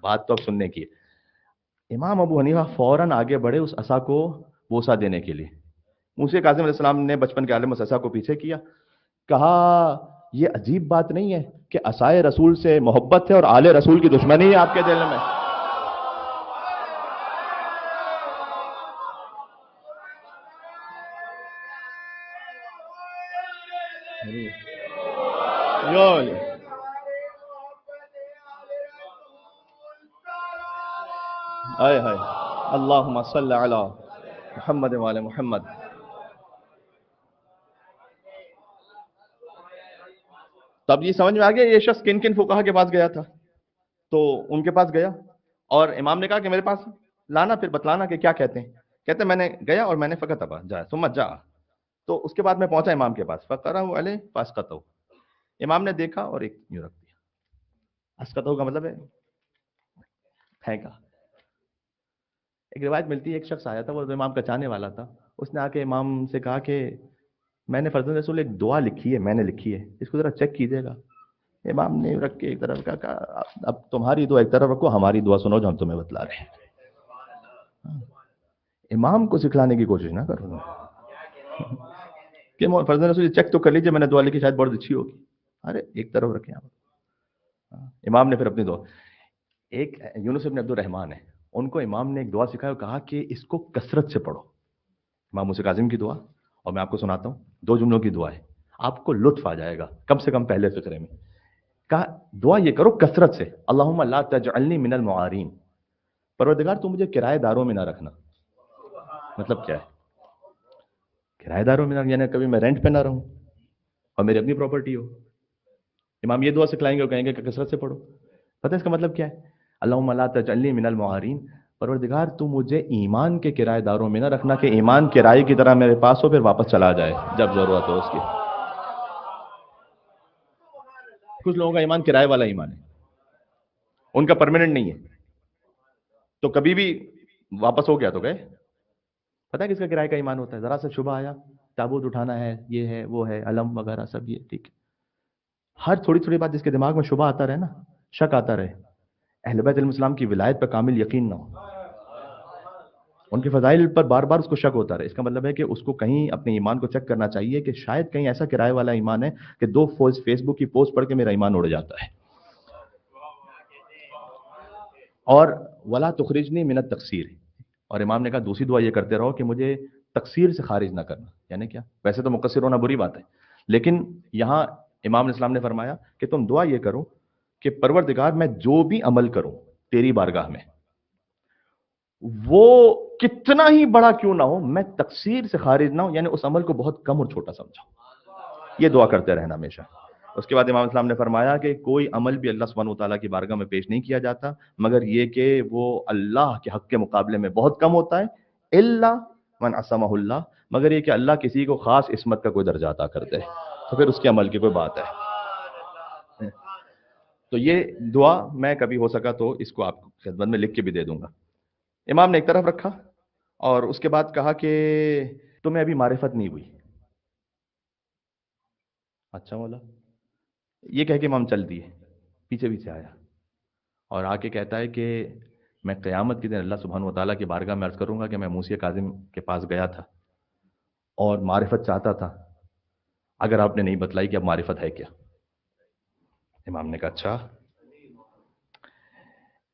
بات تو اب سننے کی ہے. امام ابو حنیفہ فوراً آگے بڑھے اس عصا کو بوسہ دینے کے لیے. موسیٰ کاظم علیہ السلام نے بچپن کے عالم اس عصا کو پیچھے کیا، کہا یہ عجیب بات نہیں ہے کہ عصائے رسول سے محبت ہے اور آل رسول کی دشمنی ہے آپ کے دل میں. آئے ہائے اللہم صلی علی محمد وعلی محمد. تب یہ سمجھ میں آ گیا یہ شخص کن کن فقہا کے پاس گیا تھا. تو ان کے پاس گیا اور امام نے کہا کہ میرے پاس لانا پھر بتلانا کہ کیا کہتے ہیں. کہتے میں نے گیا اور میں نے فقط ابا جا ثم جا. تو اس کے بعد میں پہنچا امام کے پاس، فقرہ علیہ فاسقطہ، امام نے دیکھا اور ایک یوں رکھ دیا. اسقطہ کا مطلب ہے پھینکا. ایک روایت ملتی ہے ایک شخص آیا تھا, وہ امام کا چاہنے والا تھا. اس نے آ کے امام سے کہا کہ میں نے فرزند رسول ایک دعا لکھی ہے, میں نے لکھی ہے, اس کو ذرا چیک کیجیے گا. امام نے رکھ کے ایک طرف کہا اب تمہاری دعا ایک طرف رکھو, ہماری دعا سنو جو ہم تمہیں بتلا رہے ہیں. امام کو سکھلانے کی کوشش نہ کرو کہ فرزند رسول چیک تو کر لیجیے, میں نے دعا لکھی شاید بہت اچھی ہوگی. ارے ایک طرف رکھیں آپ. امام نے پھر اپنی دعا, ایک یونس بن عبد الرحمن ہے, ان کو امام نے ایک دعا سکھایا اور کہا کہ اس کو کثرت سے پڑھو. امام موسیٰ کاظم کی دعا, اور میں آپ کو سناتا ہوں, 2 جملوں کی دعا ہے, آپ کو لطف آ جائے گا کم سے کم پہلے فقرے میں. کہا دعا یہ کرو کثرت سے, اللہم لا تجعلنی من المعارین, پروردگار تو مجھے کرایہ داروں میں نہ رکھنا. مطلب کیا ہے کرایہ داروں میں نہ, یعنی کبھی میں رینٹ پہ نہ رہوں اور میری اپنی پراپرٹی ہو. امام یہ دعا سکھلائیں گے اور کہیں گے کہ کثرت سے پڑھو. پتہ ہے اس کا مطلب کیا ہے؟ اللہم لا تجعلنی من المعارین, پروردگار تو مجھے ایمان کے کرایہ داروں میں نہ رکھنا کہ ایمان کرائے کی طرح میرے پاس ہو پھر واپس چلا جائے جب ضرورت ہو اس کی. کچھ لوگوں کا ایمان کرائے والا ایمان ہے, ان کا پرماننٹ نہیں ہے, تو کبھی بھی واپس ہو گیا تو گئے. پتہ ہے کس کا کرائے کا ایمان ہوتا ہے؟ ذرا سا شبہ آیا, تابوت اٹھانا ہے, یہ ہے وہ ہے, علم وغیرہ سب یہ ٹھیک ہے. ہر تھوڑی تھوڑی بات جس کے دماغ میں شبہ آتا رہے نا, شک آتا رہے, اہل بیت علیہ السلام کی ولایت پر کامل یقین نہ ہو, ان کے فضائل پر بار بار اس کو شک ہوتا رہے, اس کا مطلب ہے کہ اس کو کہیں اپنے ایمان کو چیک کرنا چاہیے کہ شاید کہیں ایسا کرائے والا ایمان ہے کہ 2 فیس بک کی پوسٹ پڑھ کے میرا ایمان اڑ جاتا ہے. اور ولا تخرجنی من التقصیر, اور امام نے کہا دوسری دعا یہ کرتے رہو کہ مجھے تقصیر سے خارج نہ کرنا. یعنی کیا؟ ویسے تو مقصر ہونا بری بات ہے, لیکن یہاں امام علیہ السلام نے فرمایا کہ تم دعا یہ کرو کہ پروردگار میں جو بھی عمل کروں تیری بارگاہ میں, وہ کتنا ہی بڑا کیوں نہ ہو, میں تقصیر سے خارج نہ ہوں, یعنی اس عمل کو بہت کم اور چھوٹا سمجھا. یہ دعا کرتے رہنا ہمیشہ. اس کے بعد امام اسلام نے فرمایا کہ کوئی عمل بھی اللہ سبحانہ وتعالیٰ کی بارگاہ میں پیش نہیں کیا جاتا مگر یہ کہ وہ اللہ کے حق کے مقابلے میں بہت کم ہوتا ہے, الا من عصمہ اللہ, مگر یہ کہ اللہ کسی کو خاص عصمت کا کوئی درجہ عطا کر دے تو پھر اس کے عمل کی کوئی بات ہے. تو یہ دعا میں کبھی ہو سکا تو اس کو آپ کو خدمت میں لکھ کے بھی دے دوں گا. امام نے ایک طرف رکھا اور اس کے بعد کہا کہ تمہیں ابھی معرفت نہیں ہوئی. اچھا مولا, یہ کہہ کے امام چل دیے, پیچھے پیچھے آیا اور آ کے کہتا ہے کہ میں قیامت کے دن اللہ سبحانہ وتعالیٰ کی بارگاہ میں عرض کروں گا کہ میں موسیٰ کاظم کے پاس گیا تھا اور معرفت چاہتا تھا, اگر آپ نے نہیں بتلائی کہ اب معرفت ہے کیا. امام نے کہا اچھا.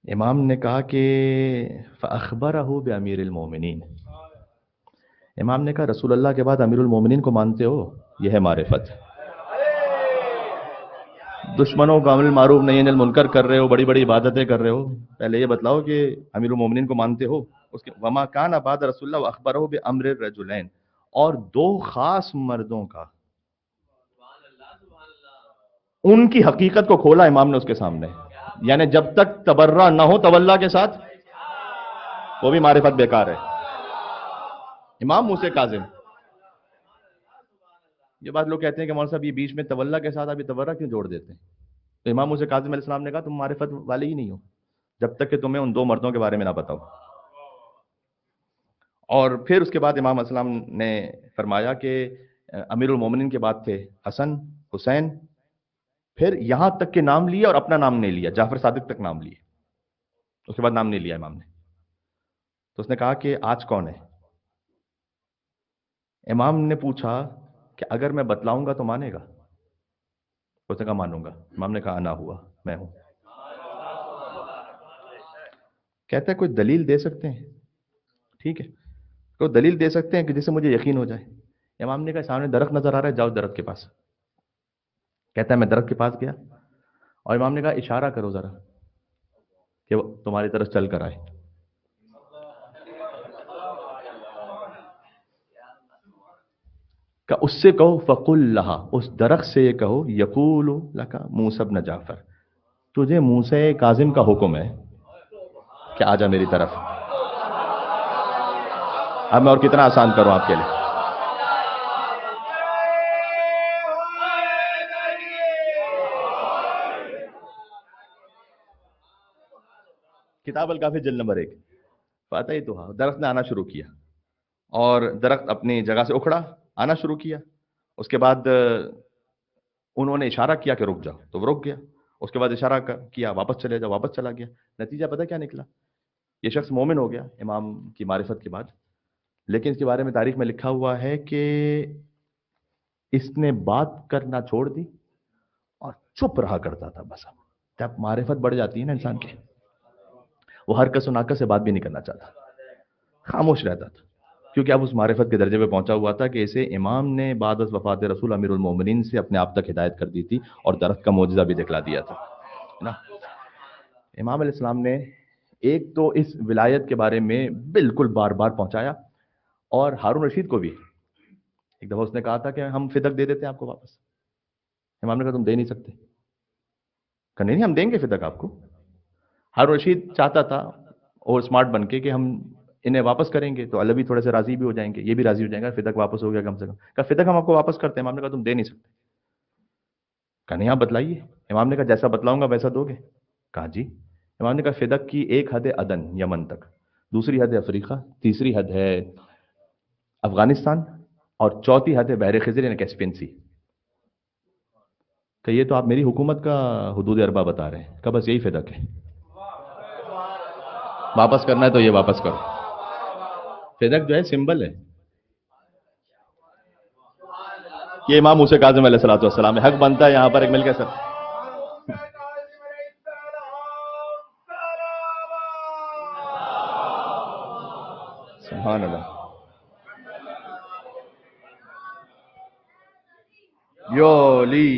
امام نے کہا کہ فَأَخْبَرَهُ بِأَمِيرِ الْمُؤْمِنِينَ, امام نے کہا رسول اللہ کے بعد امیر المومنین کو مانتے ہو, یہ ہے معرفت. دشمنوں کا عمل معروف نہیں انل منکر کر رہے ہو, بڑی بڑی عبادتیں کر رہے ہو, پہلے یہ بتلاؤ کہ امیر المومنین کو مانتے ہو. اس کے وما کان بعد رسول اللہ اخبرہ بامر الرجلین, اور 2 خاص مردوں کا ان کی حقیقت کو کھولا امام نے اس کے سامنے. یعنی جب تک تبرہ نہ ہو تولا کے ساتھ وہ بھی معرفت بیکار ہے. امام موسیٰ کاظم, یہ بات لوگ کہتے ہیں کہ مولانا صاحب یہ بیچ میں تولا کے ساتھ ابھی تبرہ کیوں جوڑ دیتے ہیں؟ تو امام موسیٰ کاظم علیہ السلام نے کہا تم معرفت والے ہی نہیں ہو جب تک کہ تمہیں ان 2 مردوں کے بارے میں نہ بتاؤ. اور پھر اس کے بعد امام علیہ السلام نے فرمایا کہ امیر المومنین کے بعد تھے حسن, حسین, پھر یہاں تک کہ نام لیا اور اپنا نام نہیں لیا, جعفر صادق تک نام لیے, اس کے بعد نام نہیں لیا امام نے. تو اس نے کہا کہ آج کون ہے؟ امام نے پوچھا کہ اگر میں بتلاؤں گا تو مانے گا؟ اس نے کہا مانوں گا. امام نے کہا انا ہوا, میں ہوں. کہتا ہے کوئی دلیل دے سکتے ہیں؟ ٹھیک ہے, کوئی دلیل دے سکتے ہیں کہ جس سے مجھے یقین ہو جائے؟ امام نے کہا سامنے درخت نظر آ رہا ہے, جاؤ درخت کے پاس. کہتا ہے میں درخت کے پاس گیا اور امام نے کہا اشارہ کرو ذرا کہ وہ تمہاری طرف چل کر آئے. کہ اس سے کہو فقل لہا, اس درخت سے یہ کہو یقول لک موسیٰ بن جعفر, تجھے موسیٰ کاظم کا حکم ہے کہ آجا میری طرف. اب میں اور کتنا آسان کروں آپ کے لیے. کتاب الکافی جلد نمبر 1 فاتح ہی تو ہاں درخت نے آنا شروع کیا اور درخت اپنی جگہ سے اکھڑا آنا شروع کیا. اس کے بعد انہوں نے اشارہ کیا کہ رک جاؤ تو وہ رک گیا. اس کے بعد اشارہ کیا واپس چلے جاؤ واپس چلا گیا. نتیجہ پتہ کیا نکلا؟ یہ شخص مومن ہو گیا امام کی معرفت کے بعد. لیکن اس کے بارے میں تاریخ میں لکھا ہوا ہے کہ اس نے بات کرنا چھوڑ دی اور چپ رہا کرتا تھا بس. جب معرفت بڑھ جاتی ہے نا انسان کی, وہ ہر کس و ناکس سے بات بھی نہیں کرنا چاہتا, خاموش رہتا تھا, کیونکہ اب اس معرفت کے درجے پہ پہنچا ہوا تھا کہ اسے امام نے بعد از وفات رسول امیر المومنین سے اپنے آپ تک ہدایت کر دی تھی اور درخت کا معجزہ بھی دکھلا دیا تھا نا. امام علیہ السلام نے ایک تو اس ولایت کے بارے میں بالکل بار بار پہنچایا, اور ہارون رشید کو بھی ایک دفعہ اس نے کہا تھا کہ ہم فدق دے دیتے ہیں آپ کو واپس. امام نے کہا تم دے نہیں سکتے. کہا نہیں ہم دیں گے فدق آپ کو. ہارون رشید چاہتا تھا اور اسمارٹ بن کے کہ ہم انہیں واپس کریں گے تو علوی تھوڑے سے راضی بھی ہو جائیں گے, یہ بھی راضی ہو جائیں گے, فدق واپس ہو گیا کم سے کم. کہا فدق ہم آپ کو واپس کرتے ہیں. امام نے کہا تم دے نہیں سکتے. کہا نہیں آپ بتلائیے. امام نے کہا جیسا بتلاؤں گا ویسا دو گے. کہا جی. امام نے کہا فدق کی ایک حد ہے عدن یمن تک, دوسری حد ہے افریقہ, تیسری حد ہے افغانستان, اور چوتھی حد ہے بحر خضر یعنی کیسپین سی. کہ یہ تو آپ میری حکومت کا حدود اربع بتا رہے ہیں. کہ بس یہی فدق ہے, واپس کرنا ہے تو یہ واپس کرو. فدق جو ہے سمبل ہے. یہ امام موسیٰ کاظم علیہ الصلوۃ والسلام ہے. حق بنتا ہے یہاں پر ایک مل کے سر سبحان اللہ. یولی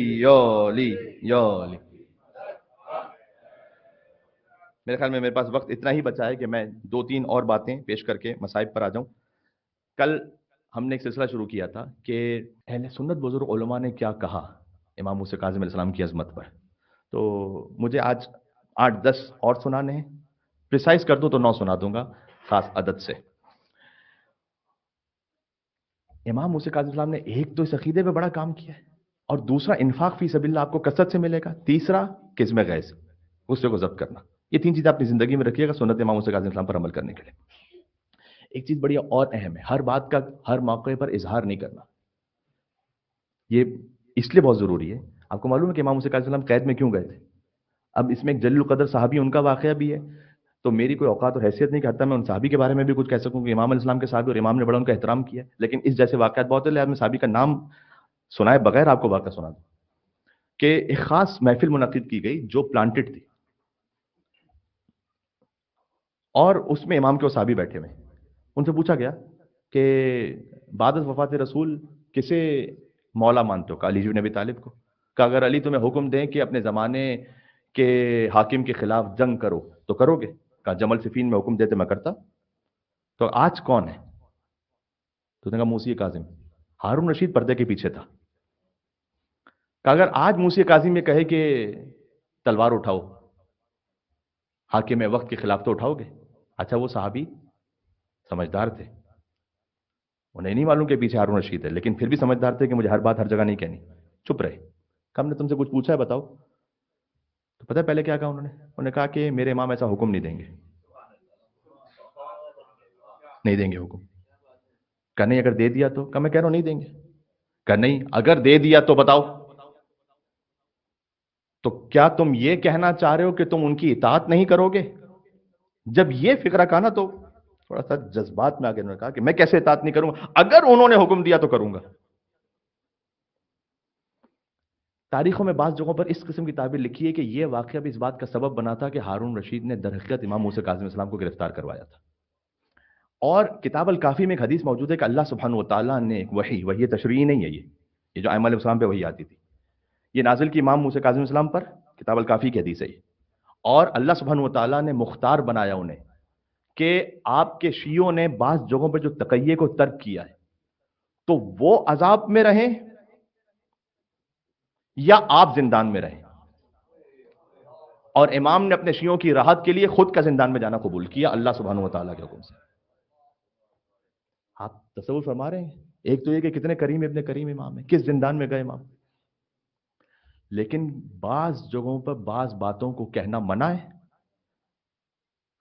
میرے خیال میں میرے پاس وقت اتنا ہی بچا ہے کہ میں 2-3 اور باتیں پیش کر کے مصائب پر آ جاؤں. کل ہم نے ایک سلسلہ شروع کیا تھا کہ اہل سنت بزرگ علماء نے کیا کہا امام موسیٰ کاظم علیہ السلام کی عظمت پر. تو مجھے آج 8-10 اور سنانے ہیں. پریسائز کر دوں تو 9 سنا دوں گا خاص عدد سے. امام موسیٰ کاظم علیہ السلام نے ایک تو اس عقیدے پہ بڑا کام کیا ہے, اور دوسرا انفاق فی سبیل اللہ آپ کو کثرت سے ملے گا, تیسرا قسم غیظ غصے کو ضبط کرنا. یہ 3 چیزیں اپنی زندگی میں رکھیے گا سنت امام موسیٰ کاظم علیہ السلام پر عمل کرنے کے لیے. ایک چیز بڑی اور اہم ہے, ہر بات کا ہر موقع پر اظہار نہیں کرنا. یہ اس لیے بہت ضروری ہے. آپ کو معلوم ہے کہ امام موسیٰ کاظم علیہ السلام قید میں کیوں گئے تھے؟ اب اس میں ایک جلیل القدر صحابی ان کا واقعہ بھی ہے, تو میری کوئی اوقات اور حیثیت نہیں کہ حتیٰ میں ان صحابی کے بارے میں بھی کچھ کہہ سکوں کہ امام علیہ السلام کے صحابی اور امام نے بڑا ان کا احترام کیا. لیکن اس جیسے واقعات بہت ہے, لہٰذا میں صحابی کا نام سنائے بغیر آپ کو واقعہ سنا دوں کہ ایک خاص محفل منعقد کی گئی جو پلانٹڈ تھی, اور اس میں امام کے وہ صحابی بیٹھے ہوئے. ان سے پوچھا گیا کہ بعد از وفات رسول کسے مولا مانتے ہو؟ کہ علی بن ابی طالب کو. کہ اگر علی تمہیں حکم دیں کہ اپنے زمانے کے حاکم کے خلاف جنگ کرو تو کرو گے؟ کہ جمل صفین میں حکم دیتے میں کرتا. تو آج کون ہے؟ تو نے کہا موسیٰ کاظم. ہارون رشید پردے کے پیچھے تھا. کہ اگر آج موسیٰ کاظم یہ کہے کہ تلوار اٹھاؤ حاکم وقت کے خلاف تو اٹھاؤ گے؟ اچھا وہ صحابی سمجھدار تھے, انہیں نہیں معلوم کہ پیچھے ہارون رشید ہے, لیکن پھر بھی سمجھدار تھے کہ مجھے ہر بات ہر جگہ نہیں کہنی. چپ رہے. کہ ہم نے تم سے کچھ پوچھا ہے بتاؤ. تو پتہ ہے پہلے کیا کہا انہوں نے کہا کہ میرے امام ایسا حکم نہیں دیں گے, نہیں دیں گے حکم. کہ نہیں اگر دے دیا تو؟ کہ میں کہہ رہا ہوں نہیں دیں گے. کہ نہیں اگر دے دیا تو بتاؤ. تو کیا تم یہ کہنا چاہ رہے ہو کہ تم ان کی اطاعت نہیں کرو گے؟ جب یہ فکرہ کہا نا تو تھوڑا سا جذبات میں آگے انہوں نے کہا کہ میں کیسے اطاعت نہیں کروں گا, اگر انہوں نے حکم دیا تو کروں گا. تاریخوں میں بعض جگہوں پر اس قسم کی تعبیر لکھی ہے کہ یہ واقعہ بھی اس بات کا سبب بنا تھا کہ ہارون رشید نے در حقیقت امام موسیٰ کاظم علیہ السلام کو گرفتار کروایا تھا. اور کتاب الکافی میں ایک حدیث موجود ہے کہ اللہ سبحانہ و تعالیٰ نے ایک وحی تشریعی نہیں ہے, یہ جو ائمہ علیہ السلام پہ وحی آتی تھی, یہ نازل کی امام موسیٰ کاظم علیہ السلام پر. کتاب الکافی کی حدیث ہے یہ. اور اللہ سبحانہ و تعالیٰ نے مختار بنایا انہیں کہ آپ کے شیعوں نے بعض جگہوں پہ جو تقیہ کو ترک کیا ہے تو وہ عذاب میں رہیں یا آپ زندان میں رہیں. اور امام نے اپنے شیعوں کی راحت کے لیے خود کا زندان میں جانا قبول کیا اللہ سبحانہ و تعالیٰ کے حکم سے. آپ تصور فرما رہے ہیں, ایک تو یہ کہ کتنے کریم ابن کریم امام ہے, کس زندان میں گئے امام. لیکن بعض جگہوں پر بعض باتوں کو کہنا منع ہے,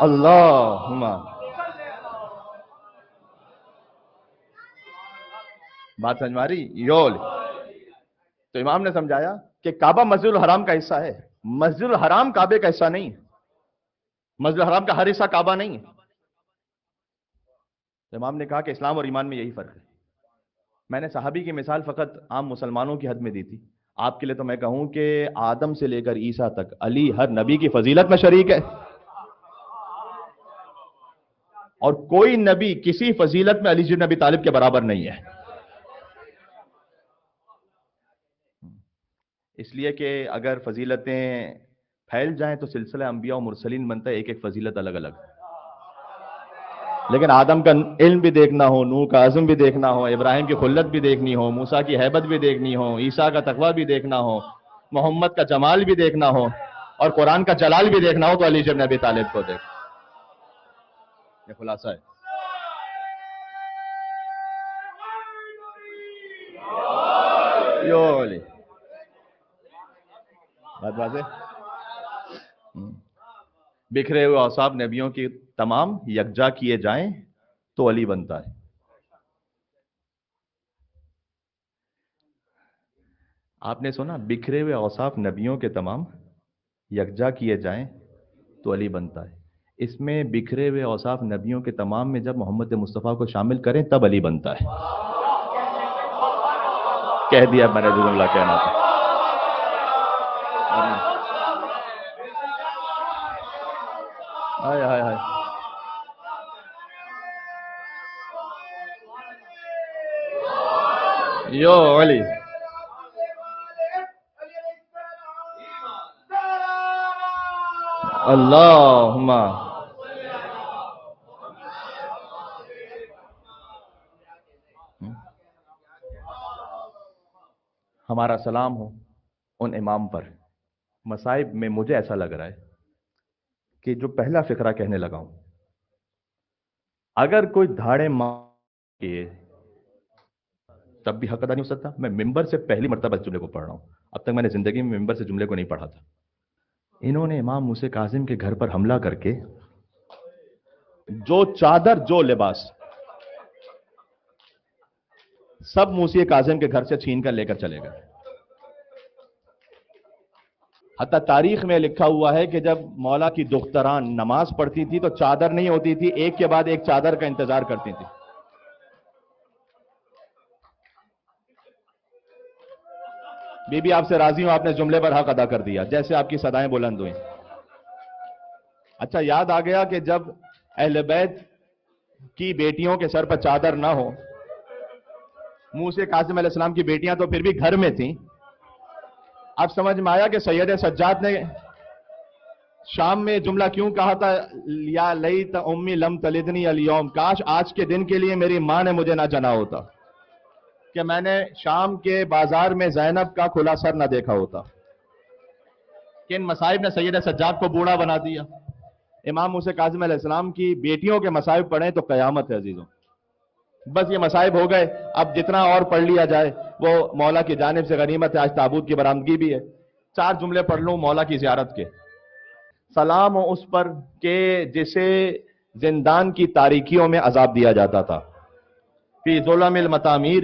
اللہم. بات سمجھ میں آ رہی؟ یول. تو امام نے سمجھایا کہ کعبہ مسجد الحرام کا حصہ ہے، مسجد الحرام کعبے کا حصہ نہیں ہے، مسجد الحرام کا ہر حصہ کعبہ نہیں ہے. تو امام نے کہا کہ اسلام اور ایمان میں یہی فرق ہے. میں نے صحابی کی مثال فقط عام مسلمانوں کی حد میں دی تھی. آپ کے لیے تو میں کہوں کہ آدم سے لے کر عیسیٰ تک علی ہر نبی کی فضیلت میں شریک ہے، اور کوئی نبی کسی فضیلت میں علی جن ابی طالب کے برابر نہیں ہے. اس لیے کہ اگر فضیلتیں پھیل جائیں تو سلسلہ انبیاء و مرسلین بنتا ہے، ایک ایک فضیلت الگ الگ. لیکن آدم کا علم بھی دیکھنا ہو، نوح کا عزم بھی دیکھنا ہو، ابراہیم کی خلت بھی دیکھنی ہو، موسیٰ کی ہیبت بھی دیکھنی ہو، عیسیٰ کا تقویٰ بھی دیکھنا ہو، محمد کا جمال بھی دیکھنا ہو، اور قرآن کا جلال بھی دیکھنا ہو تو علی بن ابی طالب کو دیکھ. یہ خلاصہ ہے. یو علی. بات واضح؟ بکھرے ہوئے اوصاف نبیوں کی تمام یکجا کیے جائیں تو علی بنتا ہے. آپ نے سنا بکھرے ہوئے اوصاف نبیوں کے تمام یکجا کیے جائیں تو علی بنتا ہے. اس میں بکھرے ہوئے اوصاف نبیوں کے تمام میں جب محمد مصطفیٰ کو شامل کریں تب علی بنتا ہے. کہہ دیا میں نے جو جملہ کہنا تھا. ہائے ہائے ہائے. یو علی. اللہم. ہمارا سلام ہو ان امام پر. مصائب میں مجھے ایسا لگ رہا ہے کہ جو پہلا فقرہ کہنے لگا ہوں، اگر کوئی دھاڑے ماں کے تب بھی حق ادا نہیں ہو سکتا. میں ممبر سے پہلی مرتبہ اس جملے کو پڑھ رہا ہوں، اب تک میں نے زندگی میں ممبر سے جملے کو نہیں پڑھا تھا. انہوں نے امام موسیٰ کاظم کے گھر پر حملہ کر کے جو چادر جو لباس سب موسیٰ کاظم کے گھر سے چھین کر لے کر چلے گئے. حتیٰ تاریخ میں لکھا ہوا ہے کہ جب مولا کی دختران نماز پڑھتی تھی تو چادر نہیں ہوتی تھی، ایک کے بعد ایک چادر کا انتظار کرتی تھی. بی بی آپ سے راضی ہوں، آپ نے جملے پر حق ادا کر دیا جیسے آپ کی صدائیں بلند ہوئیں. اچھا یاد آ گیا کہ جب اہل بیت کی بیٹیوں کے سر پر چادر نہ ہو، موسیٰ کاظم علیہ السلام کی بیٹیاں تو پھر بھی گھر میں تھیں. اب سمجھ میں آیا کہ سید سجاد نے شام میں جملہ کیوں کہا تھا، یا لیت امی لم تلدنی الیوم، کاش آج کے دن کے لیے میری ماں نے مجھے نہ جنا ہوتا، کہ میں نے شام کے بازار میں زینب کا کھلا سر نہ دیکھا ہوتا. کہ ان مصائب نے سید سجاد کو بوڑھا بنا دیا. امام موسیٰ کاظم علیہ السلام کی بیٹیوں کے مصائب پڑھیں تو قیامت ہے عزیزوں. بس یہ مصائب ہو گئے، اب جتنا اور پڑھ لیا جائے وہ مولا کی جانب سے غنیمت ہے. آج تابوت کی برآمدگی بھی ہے. 4 جملے پڑھ لوں مولا کی زیارت کے. سلام ہو اس پر کہ جسے زندان کی تاریکیوں میں عذاب دیا جاتا تھا. فی ظلم المتامیر،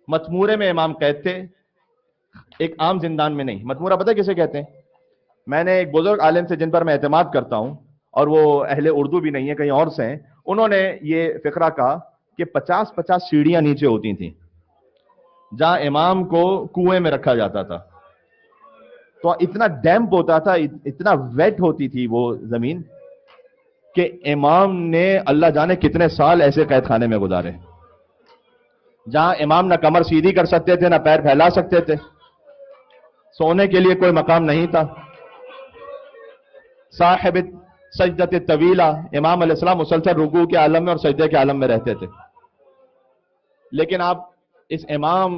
متمورے میں امام قید تھے، ایک عام زندان میں نہیں. متمورہ پتہ کسے کہتے ہیں؟ میں نے ایک بزرگ عالم سے جن پر میں اعتماد کرتا ہوں اور وہ اہل اردو بھی نہیں ہے، کہیں اور سے ہیں، انہوں نے یہ فقرہ کہا کہ 50 سیڑھیاں نیچے ہوتی تھیں جہاں امام کو کنویں میں رکھا جاتا تھا. تو اتنا ڈیمپ ہوتا تھا، اتنا ویٹ ہوتی تھی وہ زمین کہ امام نے اللہ جانے کتنے سال ایسے قید خانے میں گزارے، جہاں امام نہ کمر سیدھی کر سکتے تھے نہ پیر پھیلا سکتے تھے. سونے کے لیے کوئی مقام نہیں تھا. صاحب سجدت طویلہ، امام علیہ السلام مسلسل رکوع کے عالم میں اور سجدے کے عالم میں رہتے تھے. لیکن آپ اس امام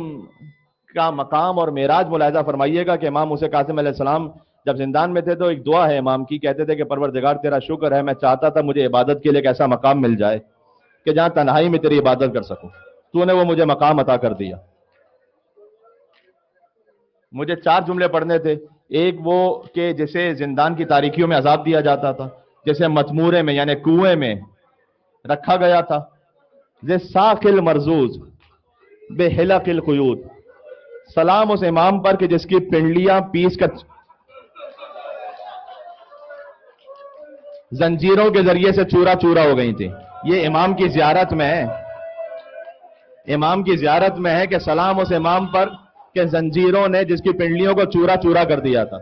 کا مقام اور معراج ملاحظہ فرمائیے گا کہ امام موسیٰ کاظم علیہ السلام جب زندان میں تھے تو ایک دعا ہے امام کی، کہتے تھے کہ پروردگار تیرا شکر ہے، میں چاہتا تھا مجھے عبادت کے لیے ایک ایسا مقام مل جائے کہ جہاں تنہائی میں تیری عبادت کر سکوں. تو نے وہ مجھے مقام عطا کر دیا. مجھے 4 جملے پڑھنے تھے. ایک وہ کہ جسے زندان کی تاریکیوں میں عذاب دیا جاتا تھا، جسے متمورے میں یعنی کنویں میں رکھا گیا تھا. ساق المرزوز بے حلق القیود، سلام اس امام پر کہ جس کی پنڈلیاں پیس کر زنجیروں کے ذریعے سے چورا چورا ہو گئی تھی. یہ امام کی زیارت میں ہے، امام کی زیارت میں ہے کہ سلام اس امام پر کہ زنجیروں نے جس کی پنڈلیوں کو چورا چورا کر دیا تھا.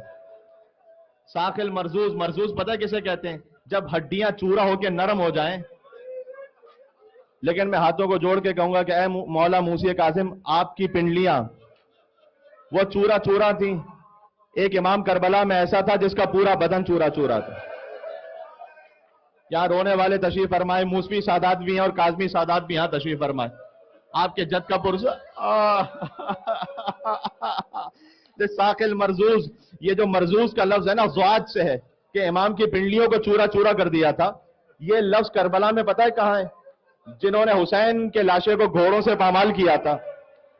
ساق المرزوز، مرزوز پتہ کسے کہتے ہیں؟ جب ہڈیاں چورا ہو کے نرم ہو جائیں. لیکن میں ہاتھوں کو جوڑ کے کہوں گا کہ اے مولا موسی کاظم، آپ کی پنڈلیاں وہ چورا چورا تھیں. ایک امام کربلا میں ایسا تھا جس کا پورا بدن چورا چورا تھا. یہاں رونے والے تشریف فرمائے، موسوی سادات بھی ہیں اور کاظمی سادات بھی یہاں تشریف فرمائے. آپ کے جد کا پرزا ساق المرزوز، یہ جو مرزوز کا لفظ ہے نا زواد سے ہے کہ امام کی پنڈلیوں کو چورا چورا کر دیا تھا. یہ لفظ کربلا میں پتہ ہے کہاں ہے؟ جنہوں نے حسین کے لاشے کو گھوڑوں سے پامال کیا تھا،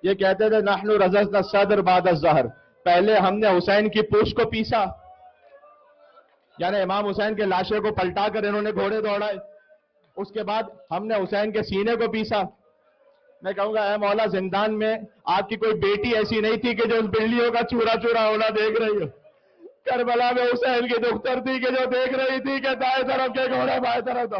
یہ کہتے تھے نحن رززنا الصدر بعد الظہر، پہلے ہم نے حسین کی پوچھ کو پیسا. یعنی امام حسین کے لاشے کو پلٹا کر انہوں نے گھوڑے دوڑائے، اس کے بعد ہم نے حسین کے سینے کو پیسا. میں کہوں گا اے مولا زندان میں آپ کی کوئی بیٹی ایسی نہیں تھی کہ جو ان پنڈلیوں کا چورا چورا ہونا دیکھ رہی ہو. کربلا میں حسین کی دختر تھی کہ جو دیکھ رہی تھی کہ دائیں طرف کے گھوڑے بائیں طرف تو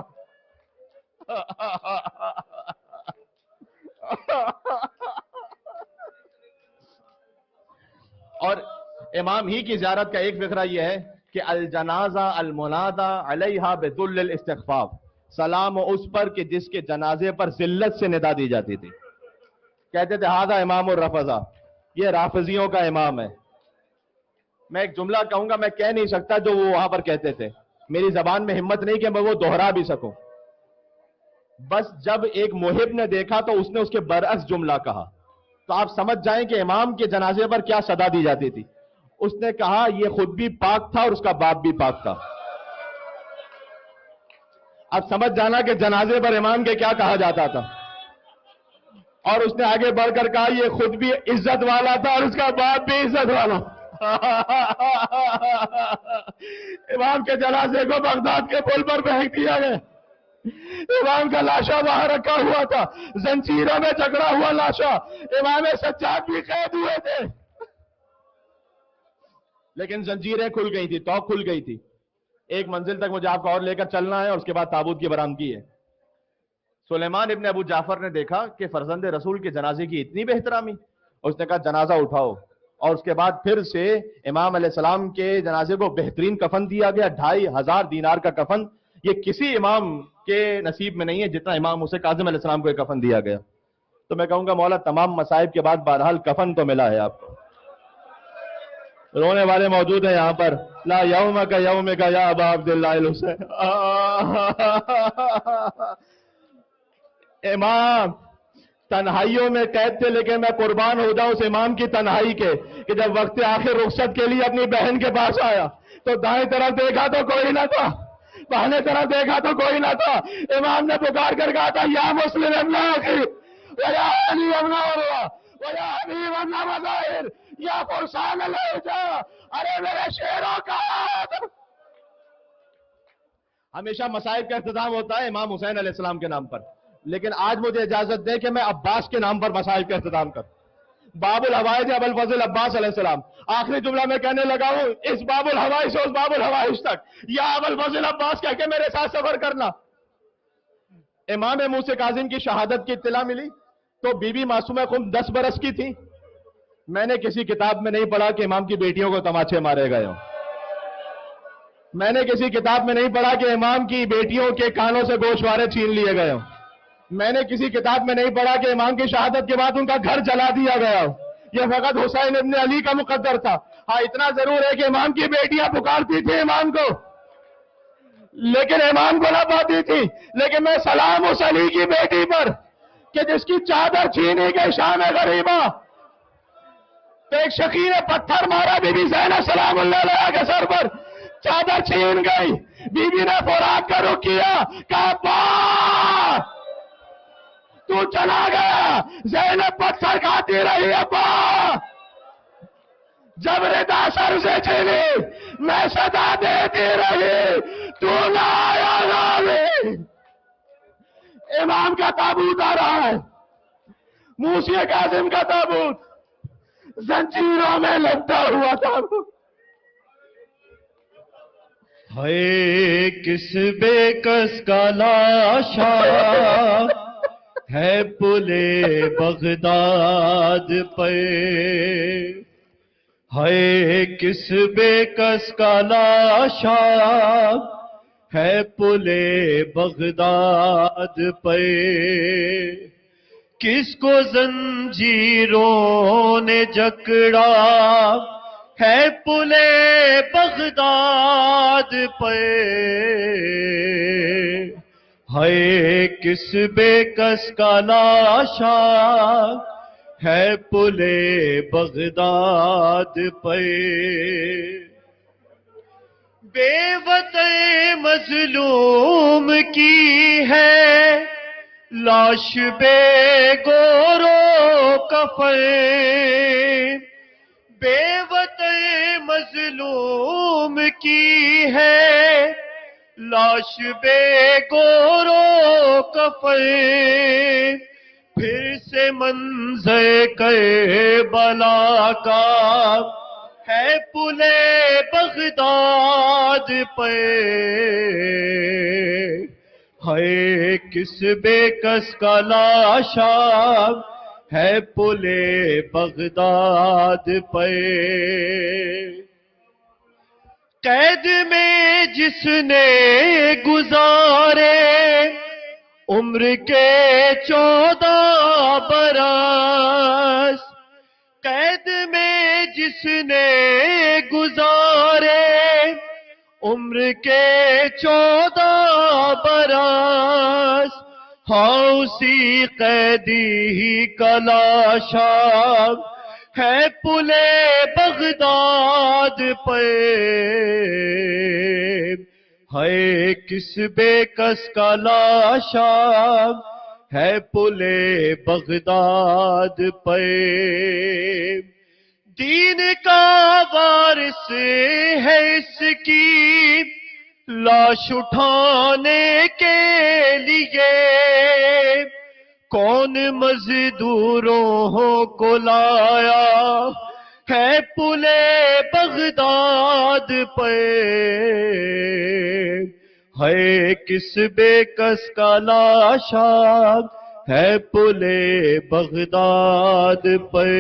اور امام ہی کی زیارت کا ایک فقرہ یہ ہے کہ الجنازہ المنادى علیہا بذل الاستخفاف، سلام اس پر کہ جس کے جنازے پر ذلت سے ندا دی جاتی تھی. کہتے تھے ھذا امام الرفضہ، یہ رافضیوں کا امام ہے. میں ایک جملہ کہوں گا، میں کہہ نہیں سکتا جو وہ وہاں پر کہتے تھے، میری زبان میں ہمت نہیں کہ میں وہ دہرا بھی سکوں. بس جب ایک محب نے دیکھا تو اس نے اس کے برعکس جملہ کہا، تو آپ سمجھ جائیں کہ امام کے جنازے پر کیا صدا دی جاتی تھی. اس نے کہا یہ خود بھی پاک تھا اور اس کا باپ بھی پاک تھا. اب سمجھ جانا کہ جنازے پر امام کے کیا کہا جاتا تھا. اور اس نے آگے بڑھ کر کہا یہ خود بھی عزت والا تھا اور اس کا باپ بھی عزت والا. امام کے جنازے کو بغداد کے پل پر پھینک دیا گیا. امام کا لاشا وہاں رکھا ہوا تھا، زنجیروں میں جکڑا ہوا لاشا. امام سجاد بھی قید ہوئے تھے، لیکن زنجیریں کھل گئی تھی، توق کھل گئی تھی. ایک منزل تک مجھے آپ کو اور لے کر چلنا ہے اور اس کے بعد تابوت کی برآمدگی ہے. سلیمان ابن ابو جعفر نے دیکھا کہ فرزند رسول کے جنازے کی اتنی بے احترامی. اس نے کہا جنازہ اٹھاؤ، اور اس کے بعد پھر سے امام علیہ السلام کے جنازے کو بہترین کفن دیا گیا، 2500 دینار کا کفن. یہ کسی امام کے نصیب میں نہیں ہے جتنا امام موسی کاظم علیہ السلام کو ایک کفن دیا گیا. تو میں کہوں گا مولا تمام مصائب کے بعد بہرحال کفن تو ملا ہے آپ کو. رونے والے موجود ہیں یہاں پر. لا یومک یومک یا ابا عبداللہ الحسین. امام تنہائیوں میں قید تھے، لیکن میں قربان ہو جاؤں اس امام کی تنہائی کے کہ جب وقت آخر رخصت کے لیے اپنی بہن کے پاس آیا تو دائیں طرف دیکھا تو کوئی نہ تھا، بہنے طرف دیکھا تو کوئی نہ تھا. امام نے پکار کر کہا تھا یا مسلم ابن اخی ویا علی ابن اللہ ویا حبیب ابن مظاہر یا فرسان الہجا. ارے میرے شیروں کا ہمیشہ مصائب کا اختتام ہوتا ہے امام حسین علیہ السلام کے نام پر، لیکن آج مجھے اجازت دے کہ میں عباس کے نام پر مصائب کا اختتام کروں. باب الحوائج ابو الفضل عباس علیہ السلام. آخری جملہ میں کہنے لگا ہوں، اس باب الحوائج سے اس باب الحوائج تک یا ابو الفضل عباس کہہ کے میرے ساتھ سفر کرنا. امام موسی کاظم کی شہادت کی اطلاع ملی تو بی بی معصومہ خود 10 برس کی تھی. میں نے کسی کتاب میں نہیں پڑھا کہ امام کی بیٹیوں کو تماچے مارے گئے ہوں. میں نے کسی کتاب میں نہیں پڑھا کہ امام کی بیٹیوں کے کانوں سے گوشوارے چھین لیے گئے ہوں. میں نے کسی کتاب میں نہیں پڑھا کہ امام کی شہادت کے بعد ان کا گھر جلا دیا گیا ہو. یہ فقط حسین ابن علی کا مقدر تھا. ہاں اتنا ضرور ہے کہ امام کی بیٹیاں پکارتی تھی امام کو، لیکن امام کو نہ پاتی تھی. لیکن میں سلام اس علی کی بیٹی پر کہ جس کی چادر چھینی گئی شام غریبہ، تو ایک شقی نے پتھر مارا بی بی زینب سلام اللہ علیہا کے سر پر، چادر چھین گئی. بی بی نے فورات کا رخ کیا، کہا ابا تو چلا گیا. زینب پتھر کھاتی رہی. ابا جب ردا سر سے چھینی میں صدا دیتی رہی تو نہ آیا راوی امام کا تابوت آ رہا ہے، موسی کاظم کا تابوت، زنجیروں میں لپٹا ہوا تابوت. ہے کس بے کس کا لاشا ہے پلے بغداد پہ، ہے کس بے کس کا لاشا ہے پلے بغداد پہ، کس کو زنجیروں نے جکڑا ہے پلے بغداد پہ، ہے کس بے کس کا لاشا ہے پلے بغداد پہ، بے وطن مظلوم کی ہے لاش بے گورو کفن، بے وطن مظلوم کی ہے لاش بے گورو کفن، پھر سے منظر کربلا کا ہے پلے بغداد پہ، ہے کس بے کس کا لاشا ہے پلے بغداد پہ، قید میں جس نے گزارے عمر کے 14 برس، قید میں جس نے گزارے عمر کے 14 برس، ہاں اسی قیدی کا لاشا ہے پلے بغداد پہ، ہے کس بے کس کا لاشا ہے پلے بغداد پہ، دین کا وارث ہے اس کی لاش اٹھانے کے لیے، کون مزدوروں کو لایا ہے پلے بغداد پہ، ہے کس بے کس کا لاشا ہے پلے بغداد پہ.